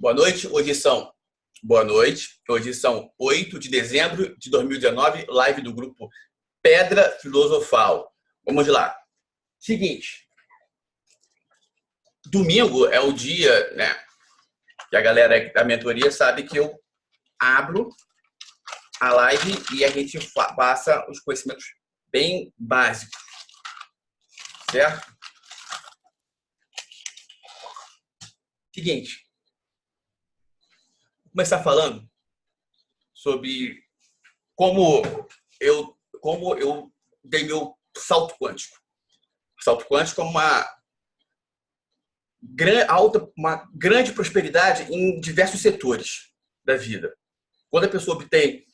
Boa noite, boa noite. Hoje são 8 de dezembro de 2019, live do grupo Pedra Filosofal. Vamos lá. Seguinte, domingo é o dia, né, que a galera da mentoria sabe que eu abro a live e a gente passa os conhecimentos bem básicos, certo? Seguinte, vou começar falando sobre como eu dei meu salto quântico. Salto quântico é uma grande prosperidade em diversos setores da vida. Quando a pessoa obtém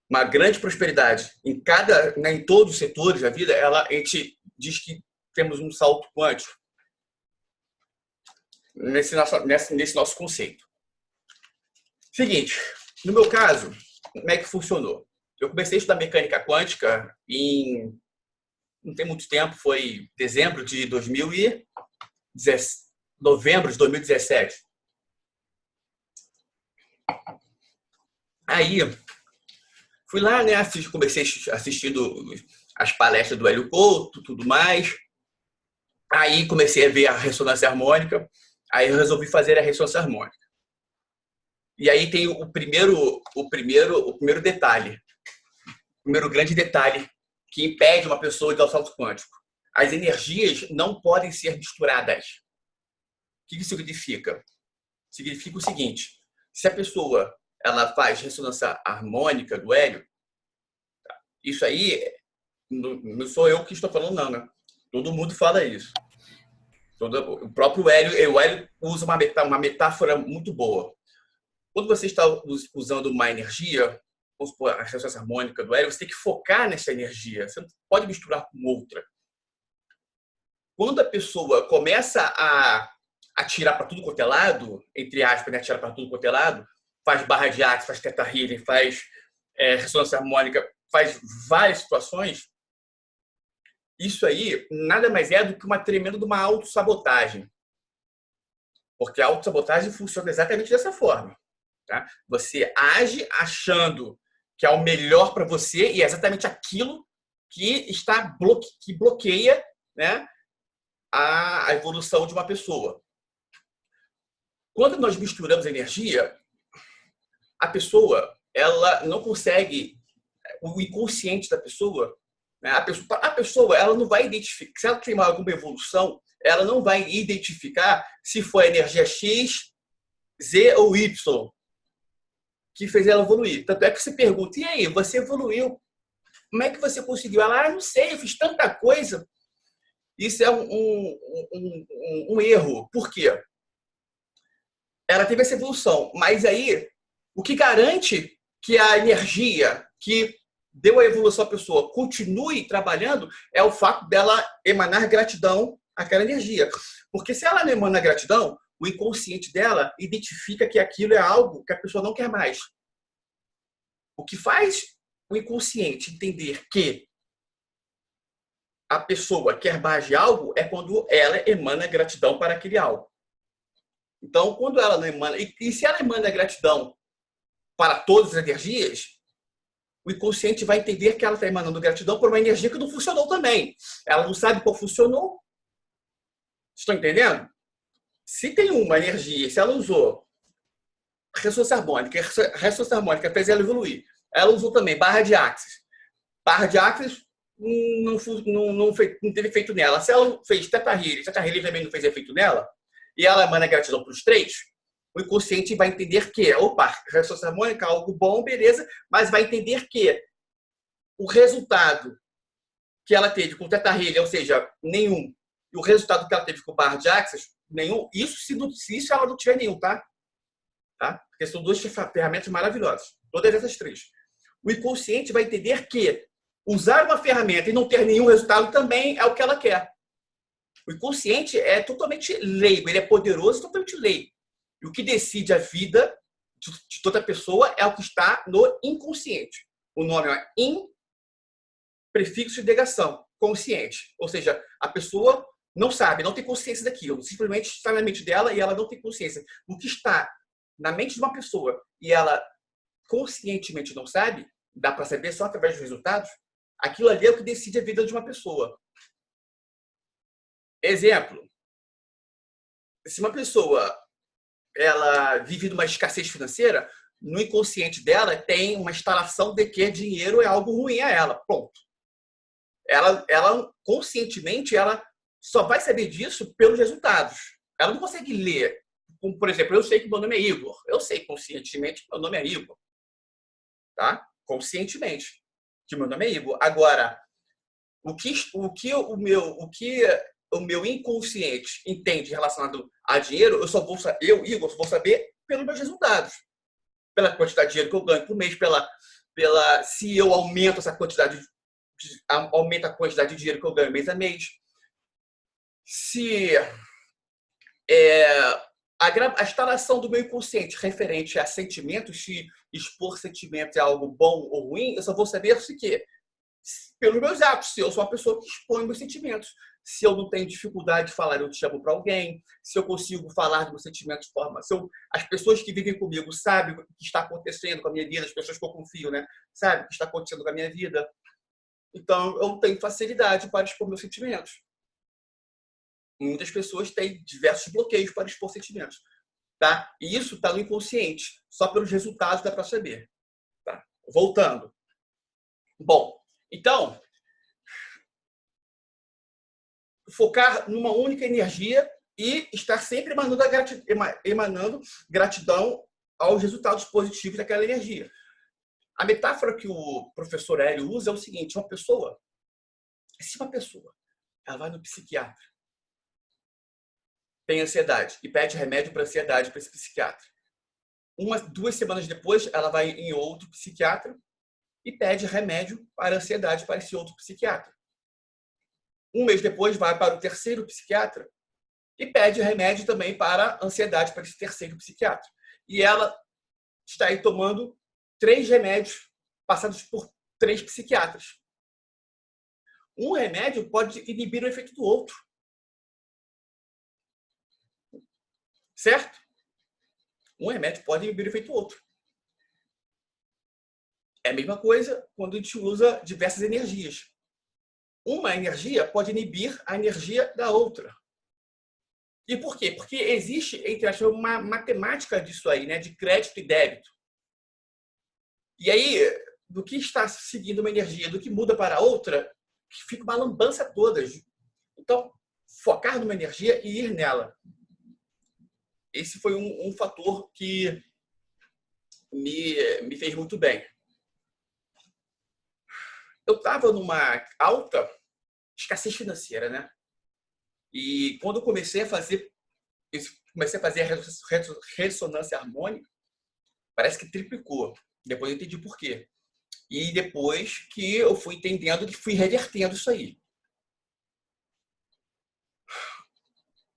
uma grande prosperidade em todos os setores da vida, a gente diz que temos um salto quântico nesse nosso conceito. Seguinte, no meu caso, como é que funcionou? Eu comecei a estudar mecânica quântica não tem muito tempo, foi novembro de 2017. Aí, fui lá, né, comecei assistindo as palestras do Hélio Couto, tudo mais. Aí comecei a ver a ressonância harmônica. Aí eu resolvi fazer a ressonância harmônica. E aí tem o primeiro detalhe, o primeiro grande detalhe que impede uma pessoa de dar o salto quântico. As energias não podem ser misturadas. O que isso significa? Significa o seguinte: se a pessoa ela faz ressonância harmônica do hélio, isso aí não sou eu que estou falando, não, né? Todo mundo fala isso. O próprio hélio, o hélio usa uma metáfora muito boa. Quando você está usando uma energia, vamos supor, a ressonância harmônica do hélio, você tem que focar nessa energia. Você não pode misturar com outra. Quando a pessoa começa a atirar para tudo quanto é lado, entre aspas, né, atirar para tudo quanto é lado, faz barra de axis, faz teta healing, faz ressonância harmônica, faz várias situações, isso aí nada mais é do que uma tremenda de uma autossabotagem. Porque a autossabotagem funciona exatamente dessa forma. Tá? Você age achando que é o melhor para você e é exatamente aquilo que bloqueia, né, a evolução de uma pessoa. Quando nós misturamos energia, a pessoa ela não consegue, o inconsciente da pessoa, né, a pessoa ela não vai identificar, se ela tem alguma evolução, ela não vai identificar se foi a energia X, Z ou Y que fez ela evoluir. Tanto é que você pergunta, e aí, você evoluiu? Como é que você conseguiu? Ela, não sei, eu fiz tanta coisa. Isso é um erro. Por quê? Ela teve essa evolução, mas aí, o que garante que a energia que deu a evolução à pessoa continue trabalhando é o fato dela emanar gratidão àquela energia. Porque se ela não emana gratidão, o inconsciente dela identifica que aquilo é algo que a pessoa não quer mais. O que faz o inconsciente entender que a pessoa quer mais de algo é quando ela emana gratidão para aquele algo. Então, quando ela não emana... E se ela emana gratidão para todas as energias, o inconsciente vai entender que ela está emanando gratidão por uma energia que não funcionou também. Ela não sabe qual funcionou. Estão entendendo? Se tem uma energia, se ela usou ressonância harmônica fez ela evoluir. Ela usou também barra de axis. Barra de axis não teve efeito nela. Se ela fez teta healing também não fez efeito nela, e ela emana gratidão para os três, o inconsciente vai entender que, ressonância harmônica é algo bom, beleza, mas vai entender que o resultado que ela teve com teta healing, ou seja, nenhum, e o resultado que ela teve com barra de axis, nenhum, isso se ela não tiver nenhum, tá? Porque são duas ferramentas maravilhosas, todas essas três. O inconsciente vai entender que usar uma ferramenta e não ter nenhum resultado também é o que ela quer. O inconsciente é totalmente leigo, ele é poderoso e totalmente leigo. E o que decide a vida de toda pessoa é o que está no inconsciente. O nome é prefixo de negação, consciente. Ou seja, a pessoa não sabe, não tem consciência daquilo. Simplesmente está na mente dela e ela não tem consciência. O que está na mente de uma pessoa e ela conscientemente não sabe, dá para saber só através dos resultados, aquilo ali é o que decide a vida de uma pessoa. Exemplo, se uma pessoa ela vive numa escassez financeira, no inconsciente dela tem uma instalação de que dinheiro é algo ruim a ela. Ponto. Ela conscientemente, ela só vai saber disso pelos resultados. Ela não consegue ler. Como, por exemplo, eu sei que meu nome é Igor. Eu sei conscientemente que meu nome é Igor. Tá? Conscientemente que meu nome é Igor. Agora, o meu inconsciente entende relacionado a dinheiro, eu, Igor, vou saber pelos meus resultados. Pela quantidade de dinheiro que eu ganho por mês, se eu aumento essa quantidade, aumenta a quantidade de dinheiro que eu ganho mês a mês. Se a instalação do meu inconsciente referente a sentimentos, se expor sentimentos é algo bom ou ruim, eu só vou saber se que pelos meus atos, se eu sou uma pessoa que expõe meus sentimentos, se eu não tenho dificuldade de falar, eu te chamo para alguém, se eu consigo falar dos meus sentimentos de forma, as pessoas que vivem comigo sabem o que está acontecendo com a minha vida, as pessoas que eu confio, né, sabem o que está acontecendo com a minha vida. Então, eu tenho facilidade para expor meus sentimentos. Muitas pessoas têm diversos bloqueios para expor sentimentos, tá? E isso está no inconsciente, só pelos resultados dá para saber, tá? Voltando. Bom, então, focar numa única energia e estar sempre emanando gratidão aos resultados positivos daquela energia. A metáfora que o professor Hélio usa é o seguinte: se uma pessoa ela vai no psiquiatra, tem ansiedade e pede remédio para ansiedade para esse psiquiatra, 2 semanas depois ela vai em outro psiquiatra e pede remédio para ansiedade para esse outro psiquiatra. 1 mês depois vai para o terceiro psiquiatra e pede remédio também para ansiedade para esse terceiro psiquiatra. E ela está aí tomando 3 remédios passados por 3 psiquiatras. Um remédio pode inibir o efeito do outro. Certo? Um remédio pode inibir o efeito do outro. É a mesma coisa quando a gente usa diversas energias. Uma energia pode inibir a energia da outra. E por quê? Porque existe, entre aspas, uma matemática disso aí, né? De crédito e débito. E aí, do que está seguindo uma energia, do que muda para outra, fica uma lambança toda. Então, focar numa energia e ir nela. Esse foi um fator que me fez muito bem. Eu estava numa alta escassez financeira, né? E quando eu comecei a fazer a ressonância harmônica, parece que triplicou. Depois eu entendi por quê. E depois que eu fui entendendo que fui revertendo isso aí.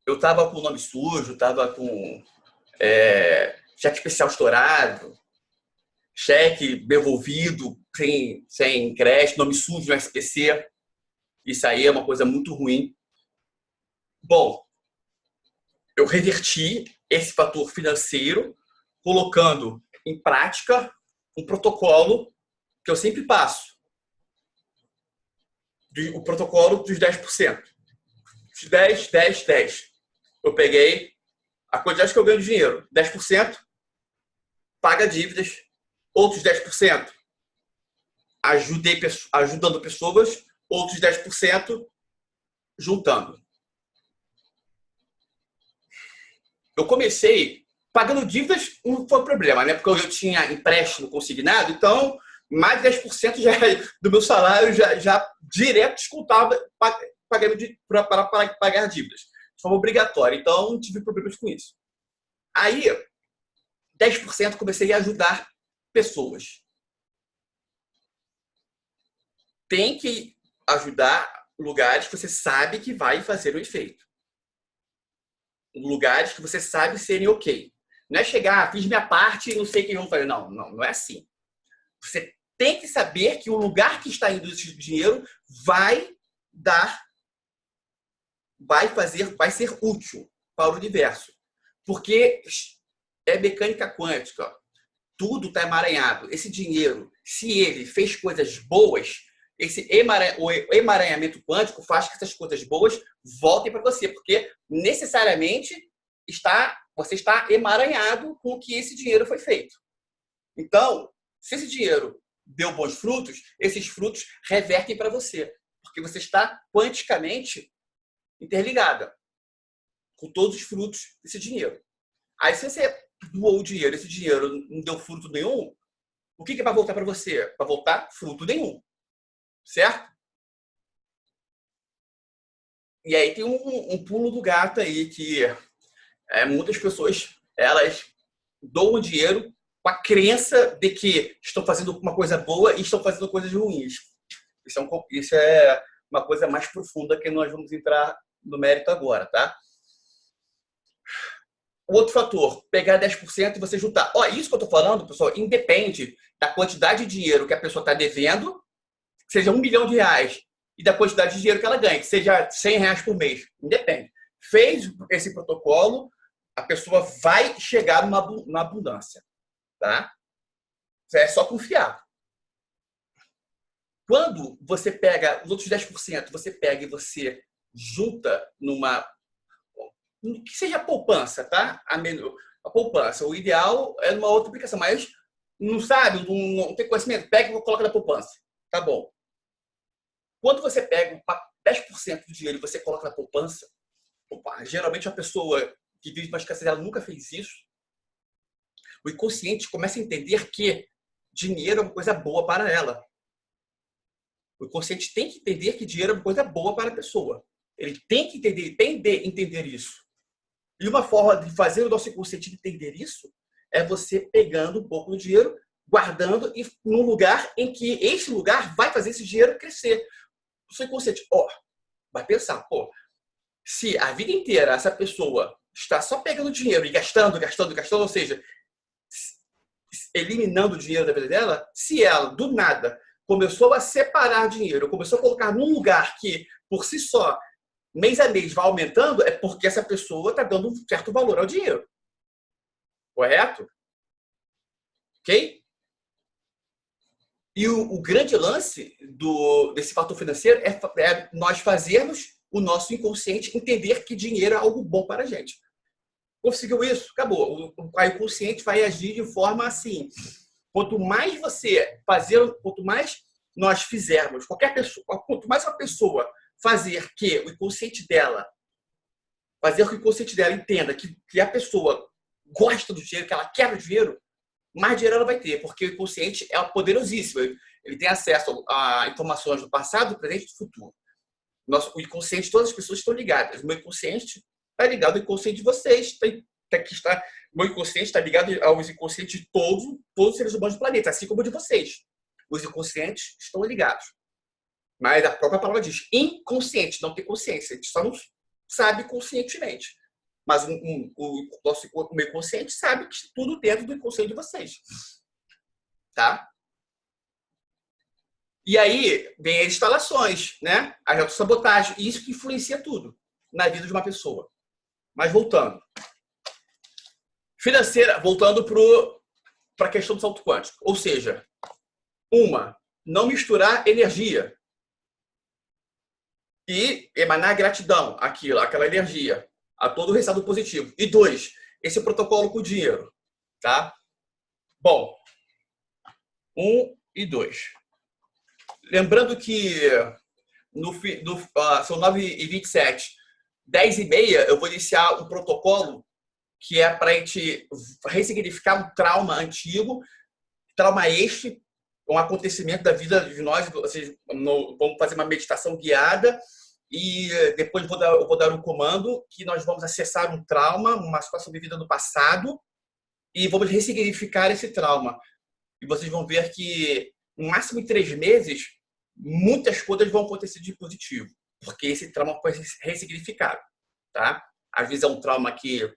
Eu estava com o nome sujo, estava com cheque especial estourado, cheque devolvido sem crédito, nome sujo no SPC. Isso aí é uma coisa muito ruim. Bom, eu reverti esse fator financeiro colocando em prática um protocolo que eu sempre passo. O protocolo dos 10%. Os 10, 10, 10. Eu peguei a quantidade que eu ganho de dinheiro. 10% paga dívidas. Outros 10% ajudando pessoas. Outros 10% juntando. Eu comecei pagando dívidas, não foi problema, né? Porque eu tinha empréstimo consignado, então mais de 10% do meu salário já direto descontava para pagar dívidas. De forma obrigatória. Então, não tive problemas com isso. Aí, 10% comecei a ajudar pessoas. Tem que ajudar lugares que você sabe que vai fazer o efeito. Lugares que você sabe serem ok. Não é chegar, fiz minha parte e não sei o que vão fazer. Não, não é assim. Você tem que saber que o lugar que está indo esse dinheiro vai ser útil para o universo. Porque é mecânica quântica. Ó. Tudo está emaranhado. Esse dinheiro, se ele fez coisas boas, o emaranhamento quântico faz que essas coisas boas voltem para você, porque necessariamente você está emaranhado com o que esse dinheiro foi feito. Então, se esse dinheiro deu bons frutos, esses frutos revertem para você, porque você está quanticamente interligada com todos os frutos desse dinheiro. Aí, se você doou o dinheiro, esse dinheiro não deu fruto nenhum, o que vai voltar para você? Vai voltar fruto nenhum. Certo? E aí tem um pulo do gato aí que muitas pessoas elas doam dinheiro com a crença de que estão fazendo uma coisa boa e estão fazendo coisas ruins. Isso é uma coisa mais profunda que nós vamos entrar no mérito agora, tá? O outro fator, pegar 10% e você juntar. Ó, isso que eu estou falando, pessoal, independe da quantidade de dinheiro que a pessoa está devendo, seja R$1 milhão, e da quantidade de dinheiro que ela ganha, que seja R$100 por mês. Independe. Fez esse protocolo, a pessoa vai chegar numa abundância. Tá? É só confiar. Quando você pega os outros 10%, você pega e você junta numa... que seja poupança, tá? A poupança. O ideal é numa outra aplicação, mas não sabe, não tem conhecimento, pega e coloca na poupança. Tá bom. Quando você pega 10% do dinheiro e você coloca na poupança, geralmente a pessoa que vive uma escassez, ela nunca fez isso, o inconsciente começa a entender que dinheiro é uma coisa boa para ela. O inconsciente tem que entender que dinheiro é uma coisa boa para a pessoa. Ele tem que entender isso. E uma forma de fazer o nosso inconsciente entender isso é você pegando um pouco do dinheiro, guardando e num lugar em que esse lugar vai fazer esse dinheiro crescer. O seu inconsciente, vai pensar, se a vida inteira essa pessoa está só pegando dinheiro e gastando, ou seja, eliminando o dinheiro da vida dela, se ela, do nada, começou a separar dinheiro, começou a colocar num lugar que, por si só, mês a mês vai aumentando, é porque essa pessoa está dando um certo valor ao dinheiro. Correto? Ok? E o grande lance desse fator financeiro é nós fazermos o nosso inconsciente entender que dinheiro é algo bom para a gente. Conseguiu isso? Acabou. O inconsciente vai agir de forma assim. Quanto mais quanto mais nós fizermos, qualquer pessoa, quanto mais uma pessoa fazer que o inconsciente dela entenda que a pessoa gosta do dinheiro, que ela quer o dinheiro, mais dinheiro ela vai ter, porque o inconsciente é poderosíssimo. Ele tem acesso a informações do passado, do presente e do futuro. O inconsciente, todas as pessoas estão ligadas. O meu inconsciente está ligado ao inconsciente de vocês. O meu inconsciente está ligado aos inconscientes de todos os seres humanos do planeta, assim como o de vocês. Os inconscientes estão ligados. Mas a própria palavra diz inconsciente, não tem consciência. A gente só não sabe conscientemente. Mas o meu inconsciente sabe que tudo dentro do inconsciente de vocês. Tá? E aí vem as instalações, né? A autossabotagem. E isso que influencia tudo na vida de uma pessoa. Mas voltando. Financeira, voltando para a questão do salto quântico. Ou seja, não misturar energia. E emanar gratidão, aquela energia, a todo o resultado positivo. E 2, esse protocolo com o dinheiro. Tá? Bom, 1 e 2. Lembrando que são 9h27, 10h30, eu vou iniciar um protocolo que é para a gente ressignificar um trauma antigo, trauma este, um acontecimento da vida de nós. Vamos fazer uma meditação guiada e depois eu vou dar um comando que nós vamos acessar um trauma, uma situação vivida no passado, e vamos ressignificar esse trauma. E vocês vão ver que, no máximo em 3 meses, muitas coisas vão acontecer de positivo, porque esse trauma foi ressignificado. Tá? Às vezes é um trauma que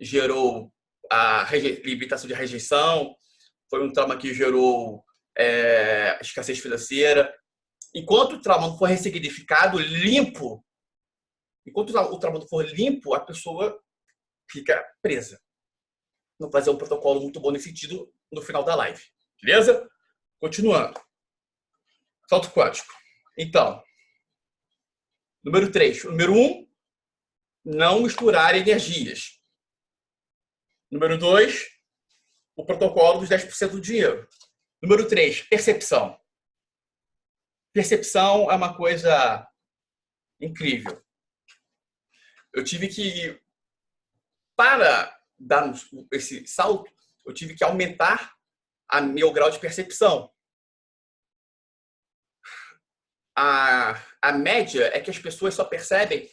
gerou a limitação de rejeição, foi um trauma que gerou escassez financeira. Enquanto o trauma não for ressignificado, limpo, a pessoa fica presa. não fazer um protocolo muito bom nesse sentido no final da live. Beleza? Continuando. Salto quântico. Então, número 3. Número 1, não misturar energias. Número 2, o protocolo dos 10% do dinheiro. Número 3, percepção. Percepção é uma coisa incrível. Eu tive que, para dar esse salto, eu tive que aumentar meu grau de percepção. A média é que as pessoas só percebem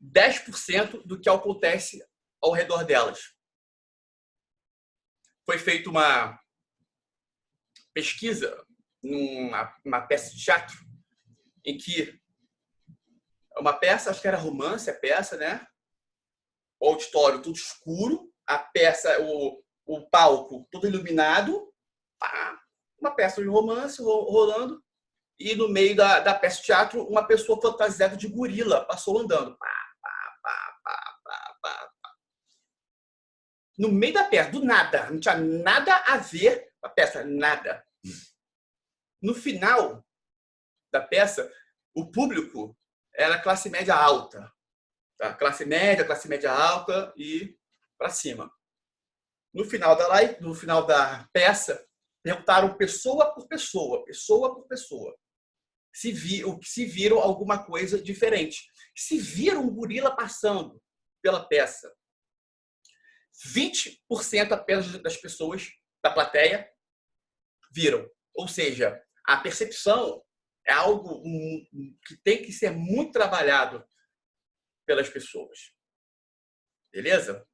10% do que acontece ao redor delas. Foi feita uma pesquisa numa peça de teatro em que uma peça, acho que era romance, a peça, né? O auditório tudo escuro, a peça, o palco todo iluminado, uma peça de romance rolando, e no meio da peça de teatro, uma pessoa fantasiada de gorila passou andando. No meio da peça, do nada. Não tinha nada a ver com a peça, nada. No final da peça, o público era classe média alta. Tá? Classe média alta e para cima. No final da live, no final da peça, perguntaram pessoa por pessoa, se viram alguma coisa diferente. Se viram um gorila passando pela peça. 20% apenas das pessoas da plateia viram. Ou seja, a percepção é algo que tem que ser muito trabalhado pelas pessoas. Beleza?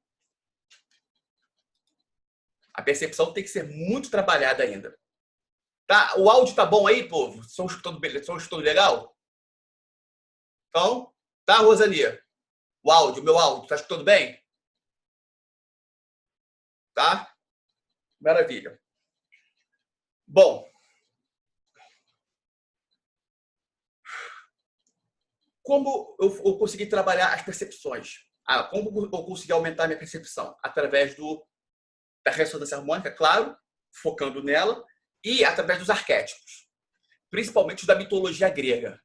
A percepção tem que ser muito trabalhada ainda. Tá? O áudio tá bom aí, povo? Estão escutando beleza? Estão escutando legal? Então, tá, Rosania? O meu áudio, tá escutando bem? Tá? Maravilha. Bom, como eu consegui trabalhar as percepções? Como eu consegui aumentar minha percepção? Através da ressonância harmônica, claro, focando nela, e através dos arquétipos, principalmente os da mitologia grega.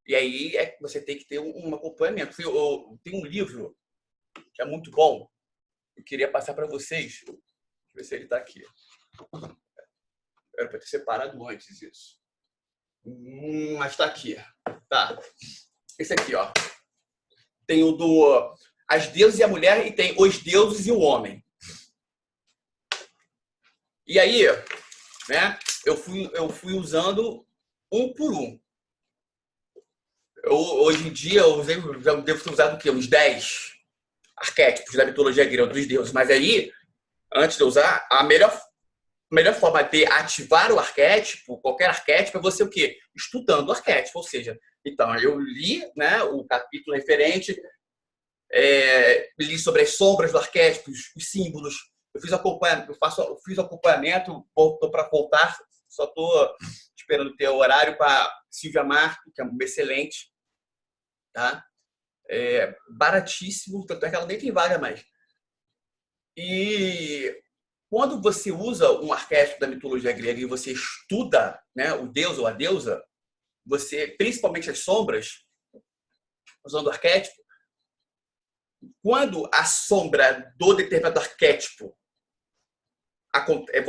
E aí você tem que ter um acompanhamento. Tem um livro que é muito bom, eu queria passar para vocês. Deixa eu ver se ele está aqui. Era para ter separado antes isso. Mas está aqui. Tá. Esse aqui, ó. Tem o do As Deusas e a Mulher e tem Os Deuses e o Homem. E aí, né, eu fui usando um por um. Hoje em dia, eu já devo ter usado o quê? Uns 10 arquétipos da mitologia grega dos deuses. Mas aí, antes de eu usar, a melhor forma de ativar o arquétipo, qualquer arquétipo, é você o quê? Estudando o arquétipo. Ou seja, então, eu li, né, o capítulo referente, li sobre as sombras do arquétipo, os símbolos. Eu fiz acompanhamento, estou para voltar, só estou esperando ter o horário para Silvia Marco, que é um excelente, tá? Baratíssimo, tanto é que ela nem tem vaga mais. E quando você usa um arquétipo da mitologia grega e você estuda, né, o deus ou a deusa, você, principalmente as sombras, usando o arquétipo, quando a sombra do determinado arquétipo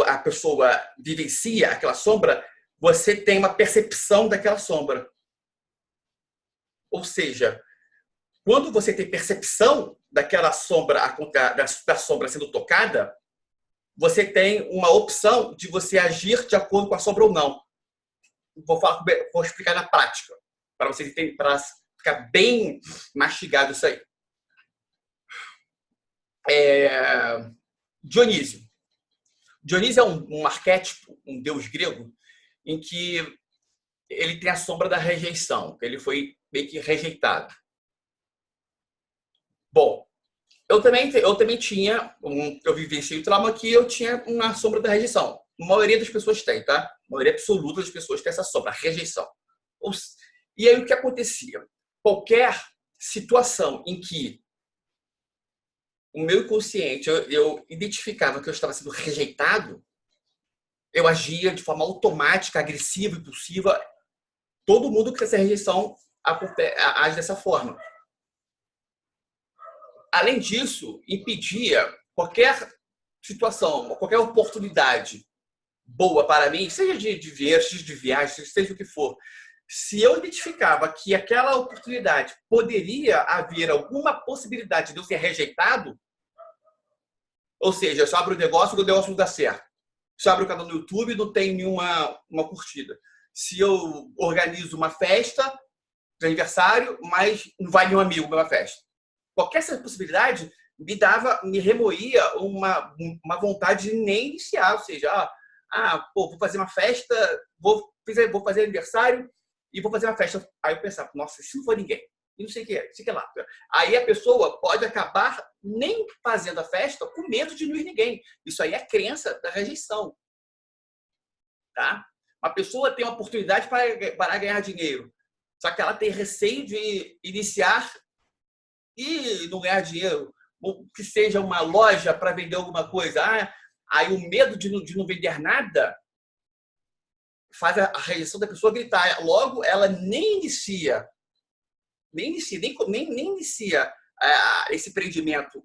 a pessoa vivencia aquela sombra, você tem uma percepção daquela sombra. Ou seja, quando você tem percepção daquela sombra, da sombra sendo tocada, você tem uma opção de você agir de acordo com a sombra ou não. Vou explicar na prática, para vocês entenderem, para ficar bem mastigado isso aí. Dionísio. Dionísio é um arquétipo, um deus grego, em que ele tem a sombra da rejeição. Ele foi meio que rejeitado. Bom, eu também tinha, eu vivenciei o trauma que eu tinha uma sombra da rejeição. A maioria das pessoas tem, tá? A maioria absoluta das pessoas tem essa sombra, a rejeição. E aí o que acontecia? Qualquer situação em que o meu inconsciente, eu identificava que eu estava sendo rejeitado, eu agia de forma automática, agressiva, impulsiva. Todo mundo que tem essa rejeição age dessa forma. Além disso, impedia qualquer situação, qualquer oportunidade boa para mim, seja de viagem, seja o que for. Se eu identificava que aquela oportunidade poderia haver alguma possibilidade de eu ser rejeitado, ou seja, eu abro um negócio e o negócio não dá certo. Se eu abro um canal no YouTube e não tem nenhuma curtida. Se eu organizo uma festa de aniversário, mas não vai nenhum amigo para uma festa. Qualquer essa possibilidade me remoía uma vontade de nem iniciar. Ou seja, vou fazer uma festa, vou fazer aniversário e vou fazer uma festa. Aí eu pensava, nossa, se não for ninguém, e não sei o que lá. Aí a pessoa pode acabar nem fazendo a festa com medo de não ir ninguém. Isso aí é crença da rejeição. Tá? Uma pessoa tem uma oportunidade para ganhar dinheiro, só que ela tem receio de iniciar e não ganhar dinheiro. Ou que seja uma loja para vender alguma coisa. Aí o medo de não vender nada faz a rejeição da pessoa gritar. Logo, ela nem inicia esse empreendimento,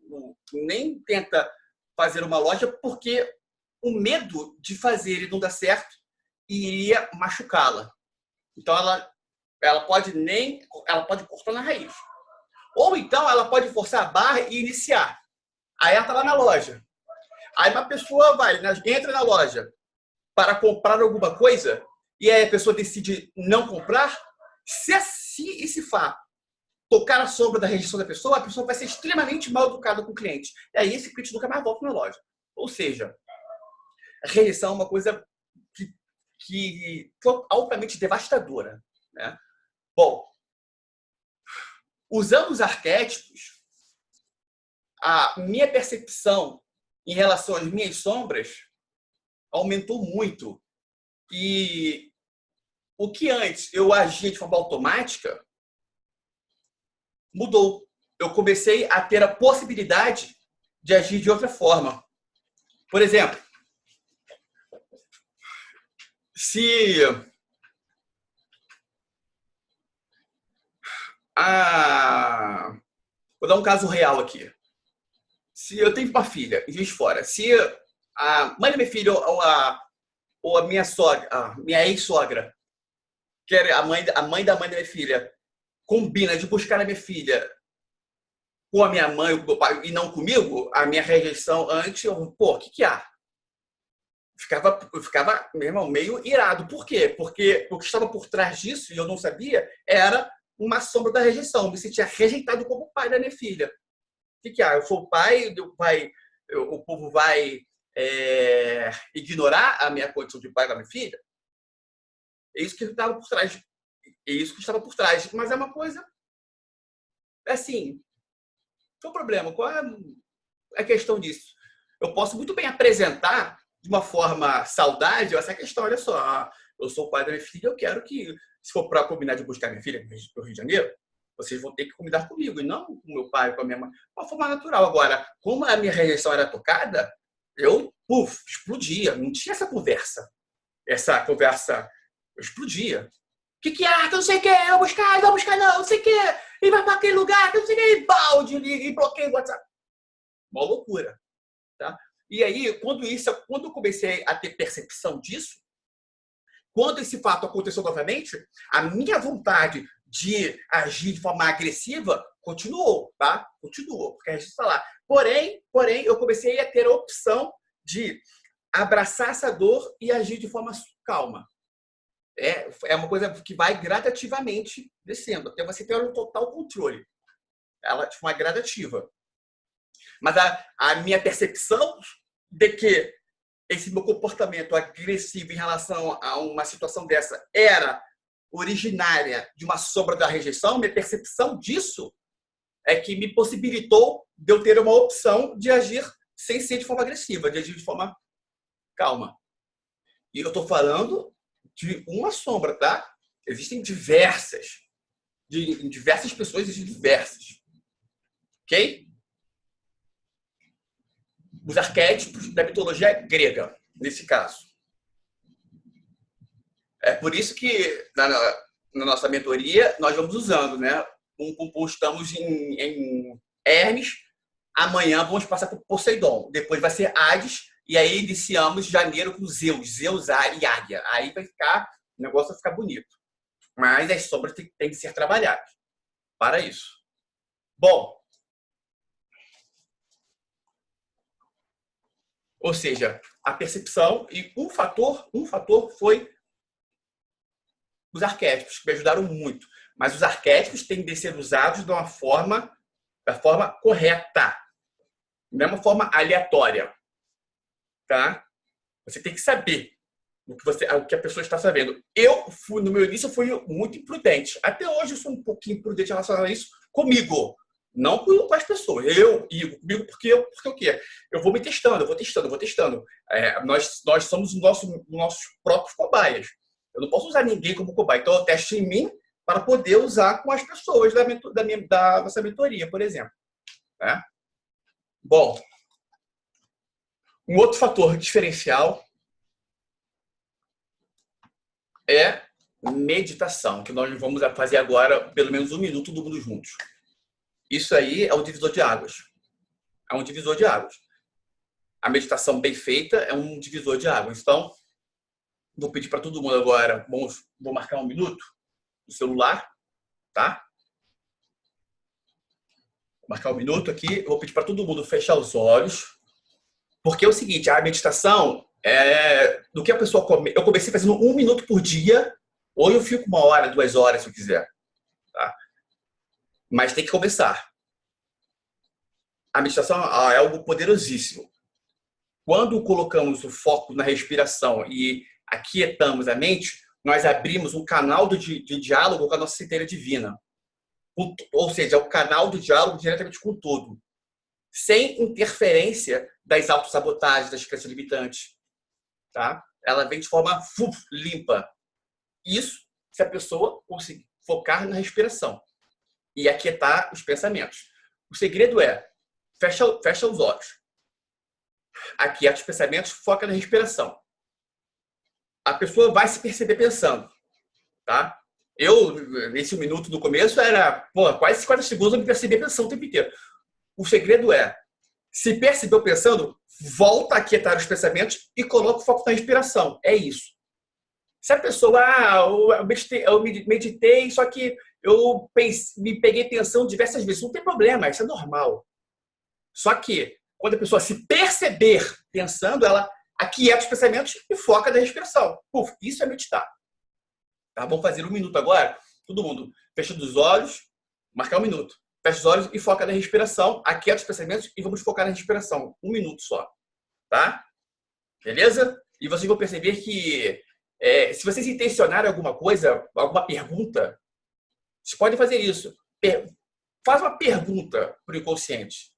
nem tenta fazer uma loja, porque o medo de fazer e não dar certo iria machucá-la. Então ela pode cortar na raiz. Ou então ela pode forçar a barra e iniciar. Aí ela está lá na loja. Aí uma pessoa entra na loja para comprar alguma coisa e aí a pessoa decide não comprar. Se esse fato tocar a sombra da rejeição da pessoa, a pessoa vai ser extremamente mal educada com o cliente. E aí esse cliente nunca mais volta na loja. Ou seja, a rejeição é uma coisa que altamente devastadora. Né? Bom, usando os arquétipos, a minha percepção em relação às minhas sombras aumentou muito. E o que antes eu agia de forma automática mudou. Eu comecei a ter a possibilidade de agir de outra forma. Por exemplo, vou dar um caso real aqui. Se eu tenho uma filha em Juiz de Fora, se a mãe da minha filha ou a minha sogra, a minha ex-sogra, que era a mãe da mãe da minha filha, combina de buscar a minha filha com a minha mãe ou com o meu pai e não comigo, a minha rejeição antes, o que há? Eu ficava mesmo, meio irado. Por quê? Porque o que estava por trás disso, e eu não sabia, era uma sombra da rejeição. Eu me sentia rejeitado como pai da minha filha. O que há? Eu sou o pai, o povo vai ignorar a minha condição de pai da minha filha? É isso que estava por trás. É isso que estava por trás. Mas é uma coisa assim. Qual é o problema? Qual é a questão disso? Eu posso muito bem apresentar de uma forma saudável essa questão. Olha só, eu sou o pai da minha filha, eu quero que, se for para combinar de buscar minha filha no Rio de Janeiro, vocês vão ter que combinar comigo e não com meu pai, com a minha mãe. De uma forma natural. Agora, como a minha rejeição era tocada, eu explodia. Não tinha essa conversa. Essa conversa eu explodia. O que há? Não sei o que, eu vou buscar, não sei o que, e vai para aquele lugar, não sei o que, e balde, e bloqueio o WhatsApp. Uma loucura. Tá? E aí, quando eu comecei a ter percepção disso, quando esse fato aconteceu novamente, a minha vontade de agir de forma agressiva continuou, tá? Continuou, porque a gente está lá. Porém, eu comecei a ter a opção de abraçar essa dor e agir de forma calma. É uma coisa que vai gradativamente descendo, até você ter um total controle. Ela de forma gradativa. Mas a minha percepção de que esse meu comportamento agressivo em relação a uma situação dessa era originária de uma sombra da rejeição, minha percepção disso é que me possibilitou de eu ter uma opção de agir sem ser de forma agressiva, de agir de forma calma. E eu estou falando de uma sombra, tá? Existem diversas. Em diversas pessoas existem diversas. Ok? os arquétipos da mitologia grega, nesse caso. É por isso que na nossa mentoria nós vamos usando, né? Estamos em Hermes, amanhã vamos passar por Poseidon, depois vai ser Hades, e aí iniciamos janeiro com Zeus, Zeus e Águia. Aí vai ficar, o negócio vai ficar bonito. Mas as sombras têm que ser trabalhadas para isso. Bom, ou seja, a percepção e um fator foi os arquétipos, que me ajudaram muito. Mas os arquétipos têm de ser usados de uma forma, da forma correta, não é uma forma aleatória, tá? Você tem que saber o que a pessoa está sabendo. No meu início, eu fui muito imprudente. Até hoje, eu sou um pouquinho imprudente relacionado a isso comigo. Não com as pessoas. Comigo, porque o quê? Eu vou me testando, eu vou testando, eu vou testando. Nós somos nossos próprios cobaias. Eu não posso usar ninguém como cobaia. Então, eu testo em mim para poder usar com as pessoas da nossa mentoria, por exemplo. Né? Bom, um outro fator diferencial é meditação, que nós vamos fazer agora pelo menos 1 minuto do mundo juntos. Isso aí é um divisor de águas. É um divisor de águas. A meditação bem feita é um divisor de águas. Então, vou pedir para todo mundo agora, vou marcar 1 minuto no celular, tá? Vou marcar 1 minuto aqui, vou pedir para todo mundo fechar os olhos, porque é o seguinte, a meditação do que a pessoa come. Eu comecei fazendo 1 minuto por dia, ou eu fico 1 hora, 2 horas, se eu quiser. Tá? Mas tem que começar. A meditação é algo poderosíssimo. Quando colocamos o foco na respiração e aquietamos a mente, nós abrimos um canal de diálogo com a nossa centelha divina. Ou seja, é o canal do diálogo diretamente com o todo. Sem interferência das autossabotagens, das crenças limitantes. Tá? Ela vem de forma limpa. Isso se a pessoa conseguir focar na respiração e aquietar os pensamentos. O segredo é, fecha os olhos. Aquieta os pensamentos, foca na respiração. A pessoa vai se perceber pensando. Tá? Nesse 1 minuto do começo, quase 50 segundos eu me percebi pensando o tempo inteiro. O segredo é, se percebeu pensando, volta a aquietar os pensamentos e coloca o foco na respiração. É isso. Se a pessoa, eu meditei, só que me peguei pensando diversas vezes, não tem problema, isso é normal. Só que, quando a pessoa se perceber pensando, ela aquieta os pensamentos e foca na respiração. Isso é meditar. Tá? Vamos fazer 1 minuto agora? Todo mundo fechando os olhos, marcar 1 minuto. Fecha os olhos e foca na respiração, aquieta os pensamentos e vamos focar na respiração. 1 minuto só. Tá? Beleza? E vocês vão perceber que se vocês intencionarem alguma coisa, alguma pergunta, vocês podem fazer isso. Faz uma pergunta para o inconsciente.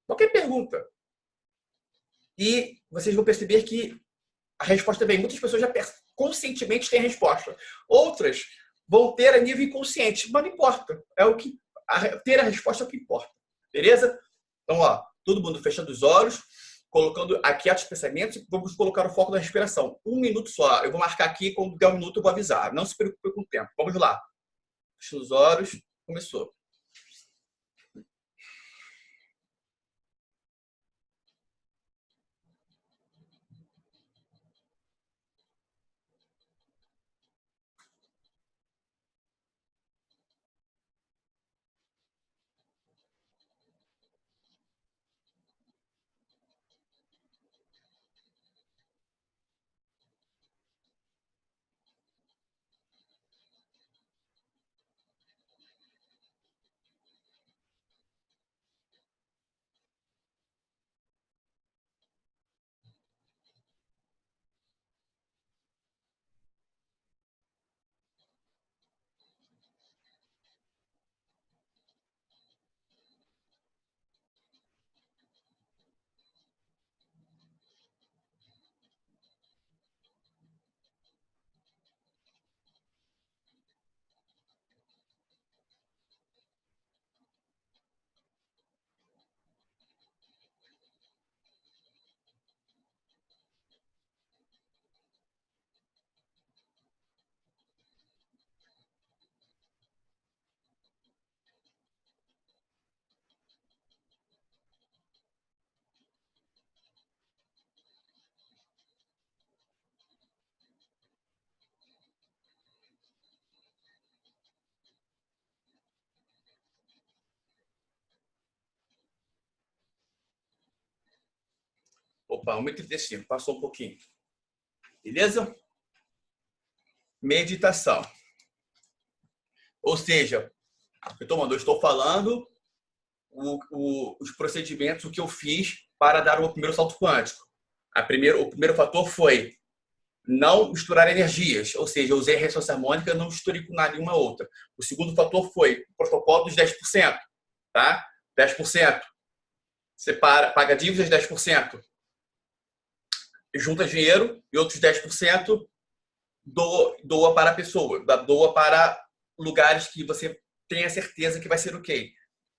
Qualquer pergunta. E vocês vão perceber que a resposta vem. Muitas pessoas já conscientemente têm a resposta. Outras vão ter a nível inconsciente, mas não importa. Ter a resposta é o que importa. Beleza? Então, todo mundo fechando os olhos, colocando aqui os pensamentos, vamos colocar o foco na respiração. 1 minuto só. Eu vou marcar aqui, quando der 1 minuto eu vou avisar. Não se preocupe com o tempo. Vamos lá. Fecha os olhos. Começou. Opa, 1h35, passou um pouquinho. Beleza? Meditação. Ou seja, eu estou falando os procedimentos, o que eu fiz para dar o primeiro salto quântico. O primeiro fator foi não misturar energias, ou seja, eu usei a ressonância harmônica, não misturei com nenhuma outra. O segundo fator foi o protocolo dos 10%, tá? 10%. Separa, paga dívidas 10%, junta dinheiro e outros 10% doa para a pessoa, doa para lugares que você tenha certeza que vai ser ok.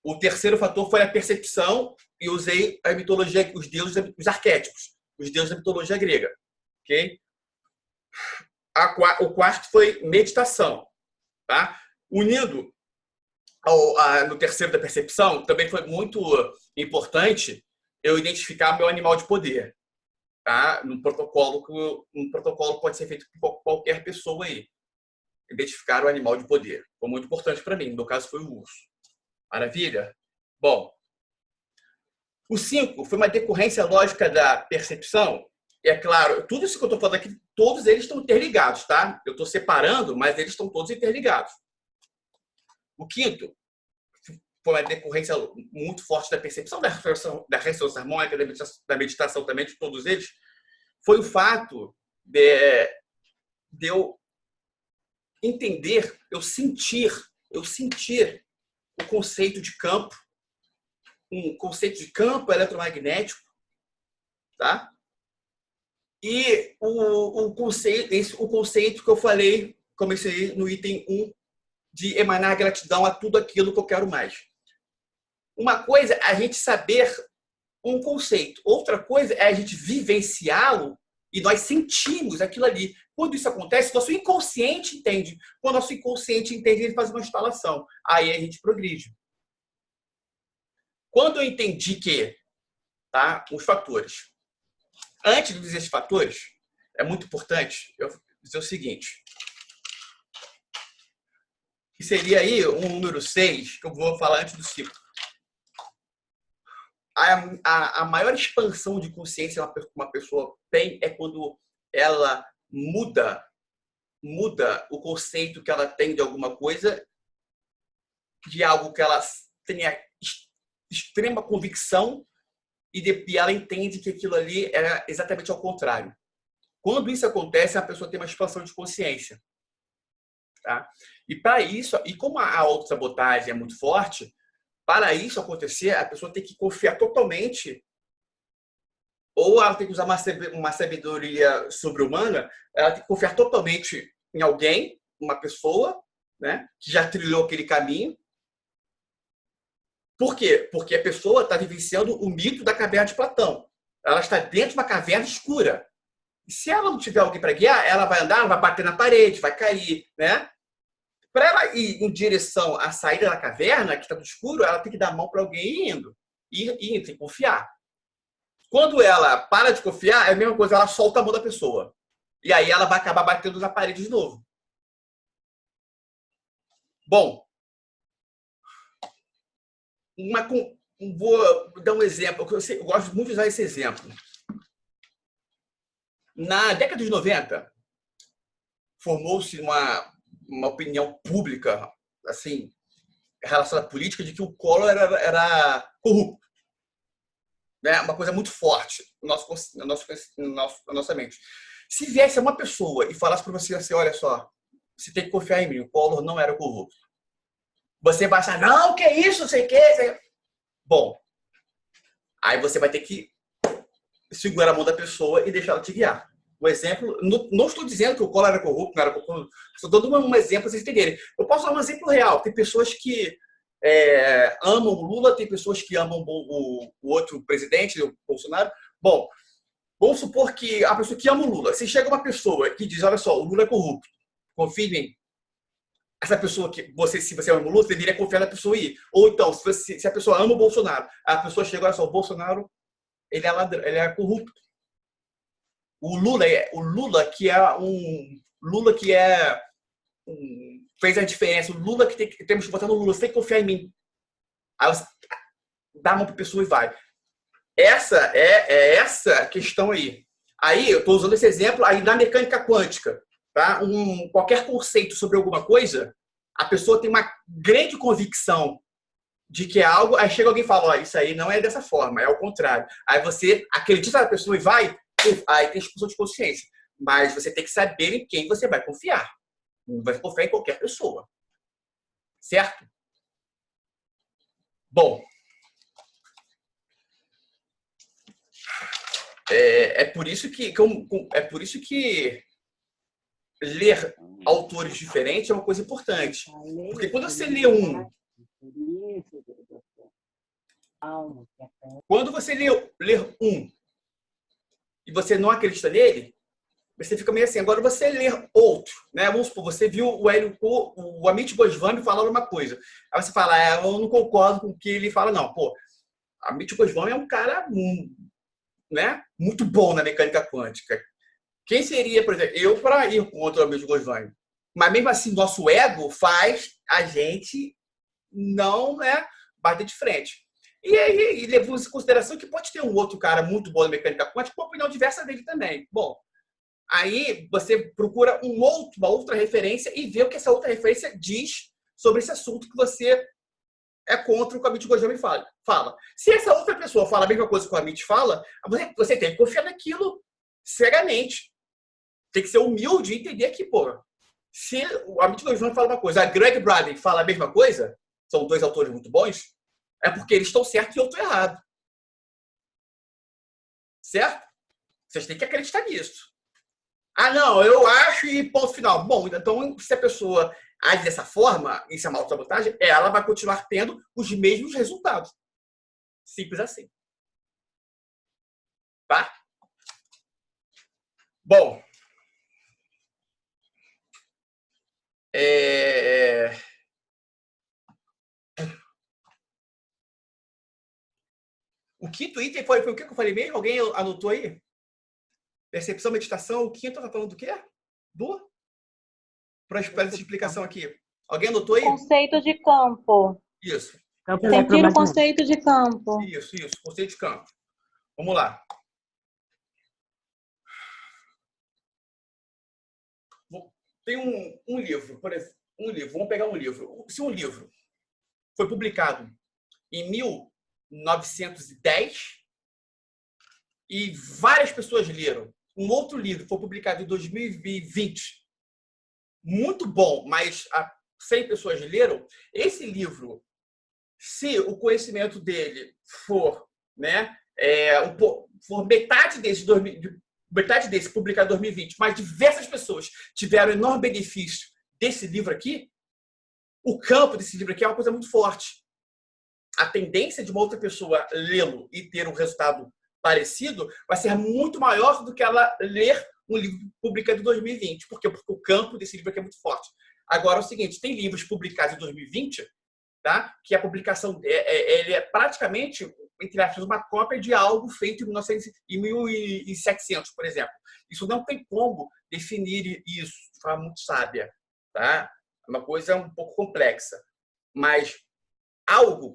O terceiro fator foi a percepção e usei a mitologia, os deuses, os arquétipos, os deuses da mitologia grega, ok? O quarto foi meditação, tá? Unindo no terceiro da percepção, também foi muito importante eu identificar meu animal de poder, tá? Um protocolo pode ser feito por qualquer pessoa aí. Identificar o animal de poder. Foi muito importante para mim. No meu caso, foi o urso. Maravilha? Bom, o 5 foi uma decorrência lógica da percepção. E é claro, tudo isso que eu estou falando aqui, todos eles estão interligados, tá? Eu estou separando, mas eles estão todos interligados. O quinto foi uma decorrência muito forte da percepção, da ressonância harmônica, da meditação também, de todos eles, foi o fato de eu entender, eu sentir o conceito de campo, um conceito de campo eletromagnético, tá? E o conceito que eu falei, comecei no item 1, de emanar gratidão a tudo aquilo que eu quero mais. Uma coisa é a gente saber um conceito, outra coisa é a gente vivenciá-lo e nós sentimos aquilo ali. Quando isso acontece, nosso inconsciente entende. Quando nosso inconsciente entende, ele faz uma instalação. Aí a gente progride. Quando eu entendi que, tá, os fatores. Antes de dizer esses fatores, é muito importante eu dizer o seguinte. Que seria aí um número 6, que eu vou falar antes do 5. A maior expansão de consciência que uma pessoa tem é quando ela muda o conceito que ela tem de alguma coisa, de algo que ela tenha extrema convicção e ela entende que aquilo ali é exatamente ao contrário. Quando isso acontece, a pessoa tem uma expansão de consciência. Tá? E para isso, e como a autossabotagem é muito forte, para isso acontecer, a pessoa tem que confiar totalmente, ou ela tem que usar uma sabedoria sobre-humana, ela tem que confiar totalmente em alguém, uma pessoa, né, que já trilhou aquele caminho. Por quê? Porque a pessoa está vivenciando o mito da caverna de Platão. Ela está dentro de uma caverna escura. E se ela não tiver alguém para guiar, ela vai andar, ela vai bater na parede, vai cair, né? Para ela ir em direção à saída da caverna, que está no escuro, ela tem que dar a mão para alguém ir indo. E tem que confiar. Quando ela para de confiar, é a mesma coisa, ela solta a mão da pessoa. E aí ela vai acabar batendo na parede de novo. Bom, vou dar um exemplo. Eu gosto muito de usar esse exemplo. Na década de 90, formou-se uma opinião pública, assim, relacionada à política, de que o Collor era corrupto. Né? Uma coisa muito forte na nossa mente. Se viesse uma pessoa e falasse para você assim, olha só, você tem que confiar em mim, o Collor não era corrupto. Você vai achar, não, que é isso, não sei o que. Bom, aí você vai ter que segurar a mão da pessoa e deixar ela te guiar. O exemplo, não estou dizendo que o Collor era corrupto, não era corrupto, estou dando um exemplo para vocês entenderem. Eu posso dar um exemplo real. Tem pessoas que amam o Lula, tem pessoas que amam o outro presidente, o Bolsonaro. Bom, vamos supor que a pessoa que ama o Lula, se chega uma pessoa que diz, olha só, o Lula é corrupto, confie em mim. Essa pessoa que se você ama o Lula, você deveria confiar na pessoa ir. Ou então, se a pessoa ama o Bolsonaro, a pessoa chega, olha só, o Bolsonaro, ele é ladrão, ele é corrupto. O Lula fez a diferença. O Lula que temos que votar no Lula, você tem que confiar em mim. Aí você dá a mão para a pessoa e vai. essa questão aí. Aí, eu estou usando esse exemplo aí da mecânica quântica. Tá? Qualquer conceito sobre alguma coisa, a pessoa tem uma grande convicção de que é algo, aí chega alguém e fala, ó, isso aí não é dessa forma, é o contrário. Aí você acredita na pessoa e vai, aí tem expulsão de consciência. Mas você tem que saber em quem você vai confiar. Não vai confiar em qualquer pessoa. Certo? Bom, é por isso que ler autores diferentes é uma coisa importante. Porque quando você lê ler um e você não acredita nele, você fica meio assim. Agora, você ler outro, né? Vamos supor, você viu o Amit Goswami falando uma coisa. Aí você fala, eu não concordo com o que ele fala, não. Pô, Amit Goswami é um cara, né, muito bom na mecânica quântica. Quem seria, por exemplo, eu para ir contra o Amit Goswami? Mas mesmo assim, nosso ego faz a gente não, né, bater de frente. E aí, levamos em consideração que pode ter um outro cara muito bom na mecânica quântica com uma opinião diversa dele também. Bom, aí você procura uma outra referência e vê o que essa outra referência diz sobre esse assunto que você é contra o que o Amit Goswami fala. Se essa outra pessoa fala a mesma coisa que o Amit fala, você tem que confiar naquilo cegamente. Tem que ser humilde e entender que, pô, se o Amit Goswami fala uma coisa, a Greg Braden fala a mesma coisa, são dois autores muito bons, é porque eles estão certos e eu estou errado. Certo? Vocês têm que acreditar nisso. Ah, não, eu acho e ponto final. Bom, então, se a pessoa age dessa forma, isso é uma autossabotagem, ela vai continuar tendo os mesmos resultados. Simples assim. Tá? Bom. O quinto item foi o que eu falei mesmo? Alguém anotou aí? Percepção, meditação. O quinto está falando do quê? Para essa explicação aqui. Alguém anotou aí? Conceito de campo. Isso. Sentir o conceito de campo. Isso. Conceito de campo. Vamos lá. Tem um livro, por exemplo. Vamos pegar um livro. Se um livro foi publicado em 1910 e várias pessoas leram, um outro livro foi publicado em 2020, muito bom, mas 100 pessoas leram, esse livro, se o conhecimento dele for, né, for metade desse publicado em 2020, mas diversas pessoas tiveram enorme benefício desse livro aqui, o campo desse livro aqui é uma coisa muito forte. A tendência de uma outra pessoa lê-lo e ter um resultado parecido vai ser muito maior do que ela ler um livro publicado em 2020. Por quê? Porque o campo desse livro aqui é muito forte. Agora, é o seguinte, tem livros publicados em 2020, tá? Que a publicação ele é praticamente, entre aspas, uma cópia de algo feito em 1700, por exemplo. Isso não tem como definir isso de forma muito sábia. Tá? É uma coisa um pouco complexa. Mas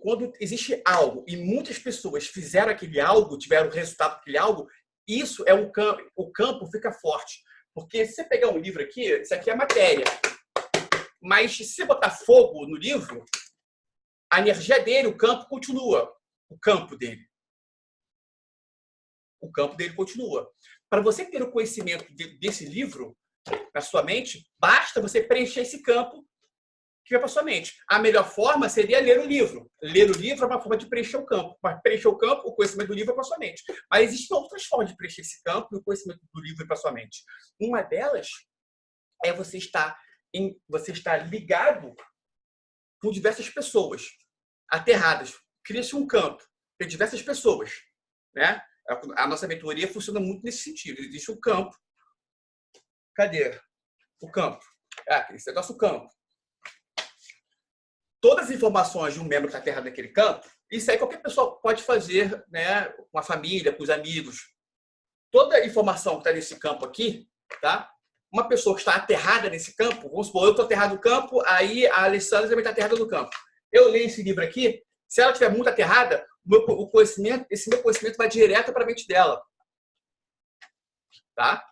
quando existe algo e muitas pessoas fizeram aquele algo, tiveram o resultado daquele algo, isso é o campo fica forte. Porque se você pegar um livro aqui, isso aqui é matéria. Mas se você botar fogo no livro, a energia dele, o campo continua. O campo dele continua. Para você ter o conhecimento desse livro na sua mente, basta você preencher esse campo que vai para sua mente. A melhor forma seria ler o livro. Ler o livro é uma forma de preencher o campo. Para preencher o campo, o conhecimento do livro é para sua mente. Mas existem outras formas de preencher esse campo e o conhecimento do livro é para sua mente. Uma delas é você estar ligado com diversas pessoas aterradas. Cria-se um campo. Tem diversas pessoas. Né? A nossa mentoria funciona muito nesse sentido. Existe um campo. Cadê o campo? Esse é o nosso campo. Todas as informações de um membro que está aterrado naquele campo, isso aí qualquer pessoa pode fazer, né, com a família, com os amigos. Toda a informação que está nesse campo aqui, tá? Uma pessoa que está aterrada nesse campo, vamos supor, eu estou aterrado no campo, aí a Alessandra também está aterrada no campo. Eu leio esse livro aqui, se ela estiver muito aterrada, o conhecimento, esse meu conhecimento vai direto para a mente dela. Tá?